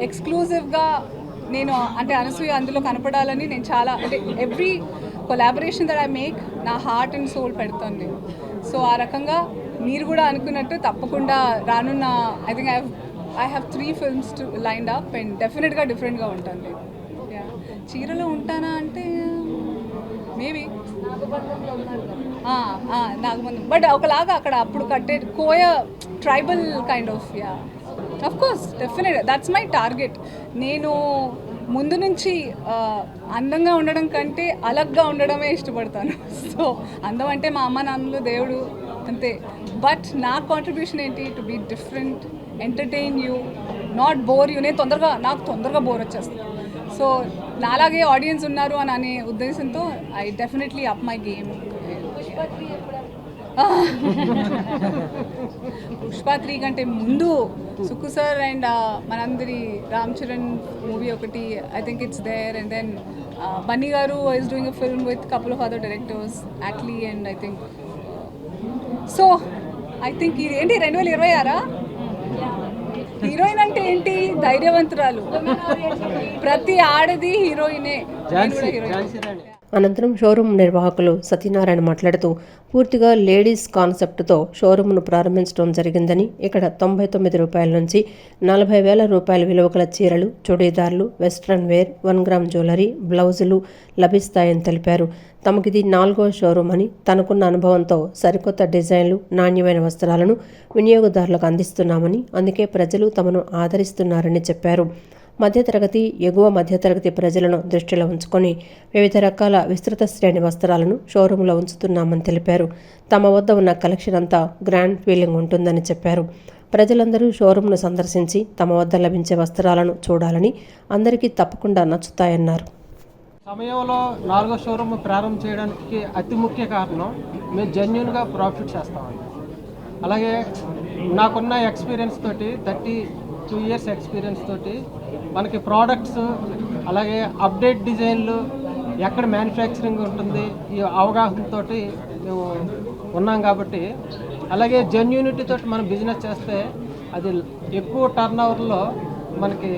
ఎక్స్క్లూజివ్గా నేను అంటే అనసూయ అందులో కనపడాలని నేను చాలా అంటే every collaboration that I make నా హార్ట్ అండ్ సోల్ పెడతాను నేను. సో ఆ రకంగా మీరు కూడా అనుకున్నట్టు తప్పకుండా రానున్న I think I have 3 films to lined up and డెఫినెట్గా డిఫరెంట్గా ఉంటాను నేను. చీరలో ఉంటానా అంటే మేబీ నాగబంధం, బట్ ఒకలాగా అక్కడ అప్పుడు కట్టే Koya tribal kind of. Yeah, of course, definite, that's my target. నేను ముందు నుంచి అందంగా ఉండడం కంటే అలగ్గా ఉండడమే ఇష్టపడతాను. సో అందం అంటే మా అమ్మ నాన్నలు, దేవుడు, అంతే. బట్ నా కాంట్రిబ్యూషన్ ఏంటి? To be different, entertain you, not bore you. నాకు తొందరగా బోర్ వచ్చేస్తుంది. సో నాలాగే ఆడియన్స్ ఉన్నారు అని అనే ఉద్దేశంతో I definitely up my game. Pushpa 3 కంటే ముందు సుక్కు సార్ అండ్ మనందరి రామ్ చరణ్ మూవీ ఒకటి, I think it's there. And then Bunny garu is doing a film with couple of other directors, Atlee and I think. So I think ఇది ఏంటి 2026? హీరోయిన్ అంటే ఏంటి? ధైర్యవంతురాలు. ప్రతి ఆడది హీరోయినే. అనంతరం షోరూం నిర్వాహకులు సత్యనారాయణ మాట్లాడుతూ పూర్తిగా లేడీస్ కాన్సెప్ట్తో షోరూంను ప్రారంభించడం జరిగిందని, ఇక్కడ 99 రూపాయల నుంచి 40,000 రూపాయల విలువ గల చీరలు, చుడీదార్లు, వెస్ట్రన్ వేర్, 1 గ్రామ్ జ్యువెలరీ, బ్లౌజులు లభిస్తాయని తెలిపారు. తమకిది 4వ షోరూం అని, తనకున్న అనుభవంతో సరికొత్త డిజైన్లు, నాణ్యమైన వస్త్రాలను వినియోగదారులకు అందిస్తున్నామని, అందుకే ప్రజలు తమను ఆదరిస్తున్నారని చెప్పారు. మధ్యతరగతి, ఎగువ మధ్యతరగతి ప్రజలను దృష్టిలో ఉంచుకొని వివిధ రకాల విస్తృత శ్రేణి వస్త్రాలను షోరూంలో ఉంచుతున్నామని తెలిపారు. తమ వద్ద ఉన్న కలెక్షన్ అంతా గ్రాండ్ ఫీలింగ్ ఉంటుందని చెప్పారు. ప్రజలందరూ షోరూంను సందర్శించి తమ వద్ద లభించే వస్త్రాలను చూడాలని, అందరికీ తప్పకుండా నచ్చుతాయన్నారు. సమయంలో 4వ షోరూమ్ ప్రారంభం చేయడానికి అతి ముఖ్య కారణం మేము జెన్యున్గా ప్రాఫిట్ చేస్తామండి. అలాగే నాకున్న ఎక్స్పీరియన్స్ తోటి 32 ఇయర్స్ ఎక్స్పీరియన్స్ తోటి మనకి ప్రోడక్ట్స్, అలాగే అప్డేట్ డిజైన్లు, ఎక్కడ మ్యానుఫ్యాక్చరింగ్ ఉంటుంది, ఈ అవగాహనతో మేము ఉన్నాం కాబట్టి, అలాగే జెన్యూనిటీ తోటి మనం బిజినెస్ చేస్తే అది ఎక్కువ టర్న్ ఓవర్లో మనకి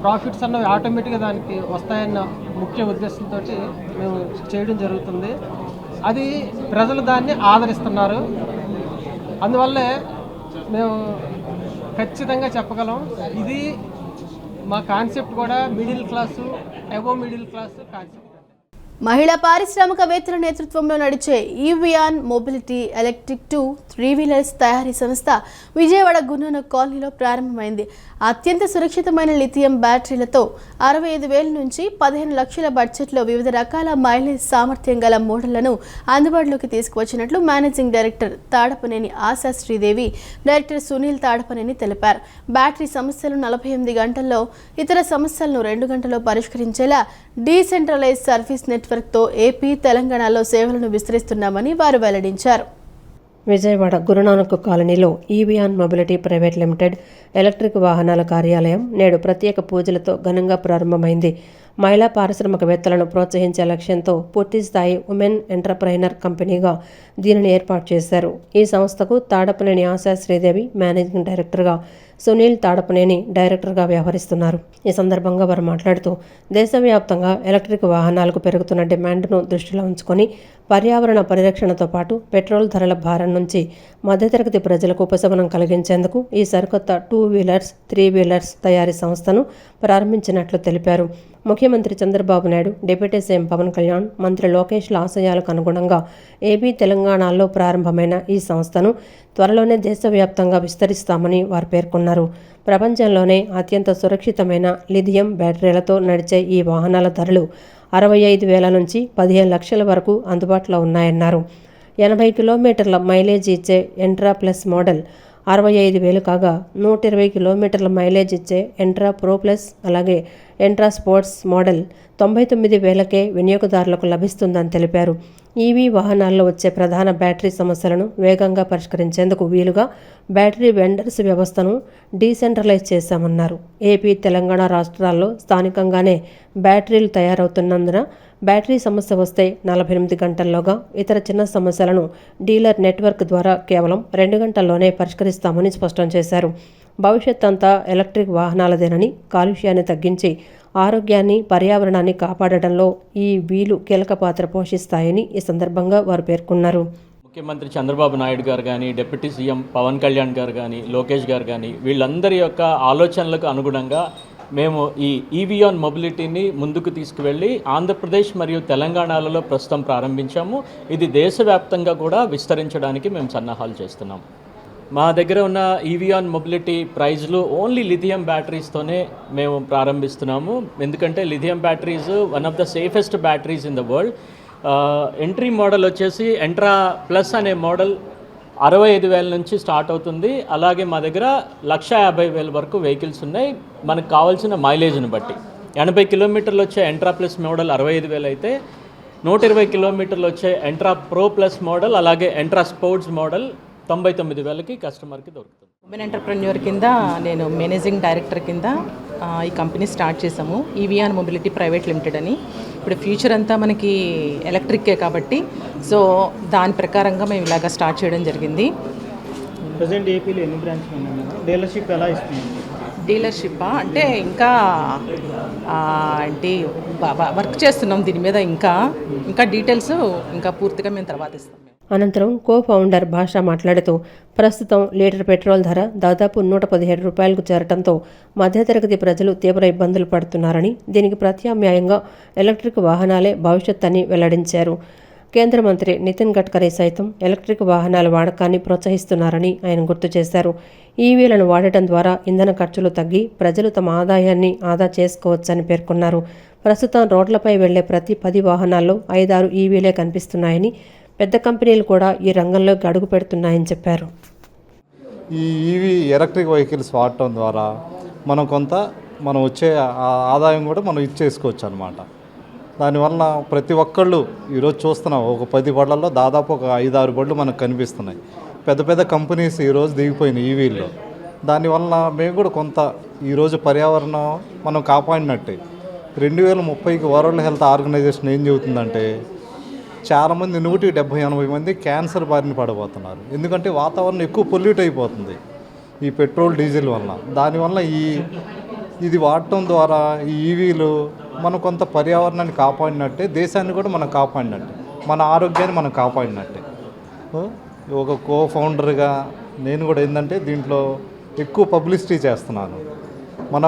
ప్రాఫిట్స్ అన్నవి ఆటోమేటిక్గా దానికి వస్తాయన్న ముఖ్య ఉద్దేశంతో మేము చేయడం జరుగుతుంది. అది ప్రజలు దాన్ని ఆదరిస్తున్నారు. అందువల్లే మేము ఖచ్చితంగా చెప్పగలం, ఇది మా కాన్సెప్ట్ కూడా middle class, above middle class concept. మహిళా పారిశ్రామికవేత్తల నేతృత్వంలో నడిచే ఈవియాన్ మొబిలిటీ ఎలక్ట్రిక్ 2 3-వీలర్స్ తయారీ సంస్థ విజయవాడ గున్నన కాలనీలో ప్రారంభమైంది. అత్యంత సురక్షితమైన లిథియం బ్యాటరీలతో 65,000 నుంచి 15 లక్షల బడ్జెట్లో వివిధ రకాల మైలేజ్ సామర్థ్యం గల మోడళ్లను అందుబాటులోకి తీసుకువచ్చినట్లు managing director Tadapaneni Asha Sridevi, director Sunil Tadapaneni తెలిపారు. బ్యాటరీ సమస్యలు 48 గంటల్లో, ఇతర సమస్యలను 2 గంటల్లో పరిష్కరించేలా డీసెంట్రలైజ్ సర్వీస్ నెట్వర్క్తో ఏపీ, తెలంగాణలో సేవలను విస్తరిస్తున్నామని వారు వెల్లడించారు. విజయవాడ గురునానక్ కాలనీలో Evion mobility private limited electric వాహనాల కార్యాలయం నేడు ప్రత్యేక పూజలతో ఘనంగా ప్రారంభమైంది. మహిళా పారిశ్రామికవేత్తలను ప్రోత్సహించే లక్ష్యంతో పూర్తిస్థాయి ఉమెన్ ఎంటర్ప్రైనర్ కంపెనీగా దీనిని ఏర్పాటు చేశారు. ఈ సంస్థకు తాడపనేని ఆశా శ్రీదేవి మేనేజింగ్ డైరెక్టర్గా, సునీల్ తాడపనేని డైరెక్టర్గా వ్యవహరిస్తున్నారు. ఈ సందర్భంగా వారు మాట్లాడుతూ దేశవ్యాప్తంగా ఎలక్ట్రిక్ వాహనాలకు పెరుగుతున్న డిమాండ్ను దృష్టిలో ఉంచుకొని పర్యావరణ పరిరక్షణతో పాటు పెట్రోల్ ధరల భారం నుంచి మధ్యతరగతి ప్రజలకు ఉపశమనం కలిగించేందుకు ఈ సరికొత్త 2-వీలర్స్ 3-వీలర్స్ తయారీ సంస్థను ప్రారంభించినట్లు తెలిపారు. ముఖ్యమంత్రి చంద్రబాబు నాయుడు, డిప్యూటీ సీఎం పవన్ కళ్యాణ్, మంత్రి లోకేష్ల ఆశయాలకు అనుగుణంగా ఏపీ, తెలంగాణలో ప్రారంభమైన ఈ సంస్థను త్వరలోనే దేశవ్యాప్తంగా విస్తరిస్తామని వారు పేర్కొన్నారు. ప్రపంచంలోనే అత్యంత సురక్షితమైన లిథియం బ్యాటరీలతో నడిచే ఈ వాహనాల ధరలు 65,000 నుంచి 15 లక్షల వరకు అందుబాటులో ఉన్నాయన్నారు. 80 కిలోమీటర్ల మైలేజ్ ఇచ్చే ఎంట్రా ప్లస్ మోడల్ 65,000 కాగా, 120 కిలోమీటర్ల మైలేజ్ ఇచ్చే ఎంట్రా ప్రో ప్లస్, అలాగే ఎంట్రా స్పోర్ట్స్ మోడల్ 99,000కే వినియోగదారులకు లభిస్తుందని తెలిపారు. ఈవీ వాహనాల్లో వచ్చే ప్రధాన బ్యాటరీ సమస్యలను వేగంగా పరిష్కరించేందుకు వీలుగా బ్యాటరీ వెండర్స్ వ్యవస్థను డీసెంట్రలైజ్ చేశామన్నారు. ఏపీ, తెలంగాణ రాష్ట్రాల్లో స్థానికంగానే బ్యాటరీలు తయారవుతున్నందున బ్యాటరీ సమస్య వస్తే 48 గంటల్లోగా, ఇతర చిన్న సమస్యలను డీలర్ నెట్వర్క్ ద్వారా కేవలం 2 గంటల్లోనే పరిష్కరిస్తామని స్పష్టం చేశారు. భవిష్యత్ అంతా ఎలక్ట్రిక్ వాహనాలదేనని, కాలుష్యాన్ని తగ్గించి ఆరోగ్యాన్ని, పర్యావరణాన్ని కాపాడడంలో ఈ వీలు కీలక పాత్ర పోషిస్తాయని ఈ సందర్భంగా వారు పేర్కొన్నారు. ముఖ్యమంత్రి చంద్రబాబు నాయుడు గారు కానీ, డిప్యూటీ సీఎం పవన్ కళ్యాణ్ గారు కానీ, లోకేష్ గారు కానీ, వీళ్ళందరి యొక్క ఆలోచనలకు అనుగుణంగా మేము ఈ ఈవీఆన్ మొబిలిటీని ముందుకు తీసుకువెళ్ళి ఆంధ్రప్రదేశ్ మరియు తెలంగాణలలో ప్రస్తుతం ప్రారంభించాము. ఇది దేశవ్యాప్తంగా కూడా విస్తరించడానికి మేము సన్నాహాలు చేస్తున్నాం. మా దగ్గర ఉన్న ఈవీఆన్ మొబిలిటీ ప్రైజ్లు ఓన్లీ లిథియం బ్యాటరీస్తోనే మేము ప్రారంభిస్తున్నాము. ఎందుకంటే lithium batteries one of the safest batteries in the world. Entry model వచ్చేసి ఎంట్రా ప్లస్ అనే మోడల్ 65,000 నుంచి స్టార్ట్ అవుతుంది. అలాగే మా దగ్గర 150,000 వరకు వెహికల్స్ ఉన్నాయి, మనకు కావాల్సిన మైలేజ్ని బట్టి. 80 కిలోమీటర్లు వచ్చే ఎంట్రా ప్లస్ మోడల్ 65,000 అయితే 120 కిలోమీటర్లు వచ్చే ఎంట్రా ప్రో ప్లస్ మోడల్ అలాగే ఎంట్రా స్పోర్ట్స్ మోడల్ 99,000కి కస్టమర్కి దొరుకుతుంది. ఉమెన్ ఎంటర్ప్రెన్యూర్ కింద నేను మేనేజింగ్ డైరెక్టర్ కింద ఈ కంపెనీ స్టార్ట్ చేసాము, ఈవీఆన్ మొబిలిటీ ప్రైవేట్ లిమిటెడ్ అని. ఇప్పుడు ఫ్యూచర్ అంతా మనకి ఎలక్ట్రిక్కే కాబట్టి సో దాని ప్రకారంగా మేము ఇలాగా స్టార్ట్ చేయడం జరిగింది. ప్రజెంట్ ఏపీలో ఎన్ని బ్రాంచ్లు ఉన్నాయి? డీలర్షిప్ ఎలా ఇస్తుంది? డీలర్షిప్ అంటే ఇంకా అంటే వర్క్ చేస్తున్నాం దీని మీద. ఇంకా డీటెయిల్స్ ఇంకా పూర్తిగా మేము తర్వాత ఇస్తాం. అనంతరం కో ఫౌండర్ భాష మాట్లాడుతూ ప్రస్తుతం లీటర్ పెట్రోల్ ధర దాదాపు 117 రూపాయలకు చేరటంతో మధ్యతరగతి ప్రజలు తీవ్ర ఇబ్బందులు పడుతున్నారని, దీనికి ప్రత్యామ్నాయంగా ఎలక్ట్రిక్ వాహనాలే భవిష్యత్ అని వెల్లడించారు. కేంద్ర మంత్రి నితిన్ గడ్కరీ సైతం ఎలక్ట్రిక్ వాహనాల వాడకాన్ని ప్రోత్సహిస్తున్నారని ఆయన గుర్తు చేశారు. ఈవీలను వాడటం ద్వారా ఇంధన ఖర్చులు తగ్గి ప్రజలు తమ ఆదాయాన్ని ఆదా చేసుకోవచ్చని పేర్కొన్నారు. ప్రస్తుతం రోడ్లపై వెళ్లే ప్రతి 10 వాహనాల్లో 5-6 ఈవీలే కనిపిస్తున్నాయని, పెద్ద కంపెనీలు కూడా ఈ రంగంలోకి అడుగు పెడుతున్నాయని చెప్పారు. ఈ ఈవీ ఎలక్ట్రిక్ వెహికల్స్ వాడటం ద్వారా మనం వచ్చే ఆదాయం కూడా మనం ఇచ్చేసుకోవచ్చు అనమాట. దానివల్ల ప్రతి ఒక్కళ్ళు ఈరోజు చూస్తున్నాం, ఒక 10 బళ్ళల్లో దాదాపు ఒక 5-6 బళ్ళు మనకు కనిపిస్తున్నాయి. పెద్ద పెద్ద కంపెనీస్ ఈరోజు దిగిపోయినాయి ఈవీల్లో. దానివల్ల మేము కూడా కొంత ఈరోజు పర్యావరణం మనం కాపాడినట్టే. 2030కి వరల్డ్ హెల్త్ ఆర్గనైజేషన్ ఏం చెబుతుందంటే చాలామంది 170-80 మంది క్యాన్సర్ బారిన పడిపోతున్నారు. ఎందుకంటే వాతావరణం ఎక్కువ పొల్యూట్ అయిపోతుంది ఈ పెట్రోల్ డీజిల్ వల్ల. దానివల్ల ఇది వాడటం ద్వారా ఈ ఈవీలు మనం కొంత పర్యావరణాన్ని కాపాడినట్టే, దేశాన్ని కూడా మనం కాపాడినట్టే, మన ఆరోగ్యాన్ని మనం కాపాడినట్టే. ఒక కో ఫౌండర్గా నేను కూడా ఏంటంటే దీంట్లో ఎక్కువ పబ్లిసిటీ చేస్తున్నాను. మన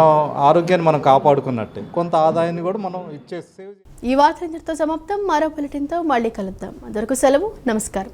ఆరోగ్యాన్ని మనం కాపాడుకున్నట్టే, కొంత ఆదాయాన్ని కూడా మనం ఇచ్చేస్తే. ఈ వార్త ఇంతటితో సమాప్తం. మరో బులెటిన్తో మళ్ళీ కలుద్దాం. అందరికీ సెలవు. నమస్కారం.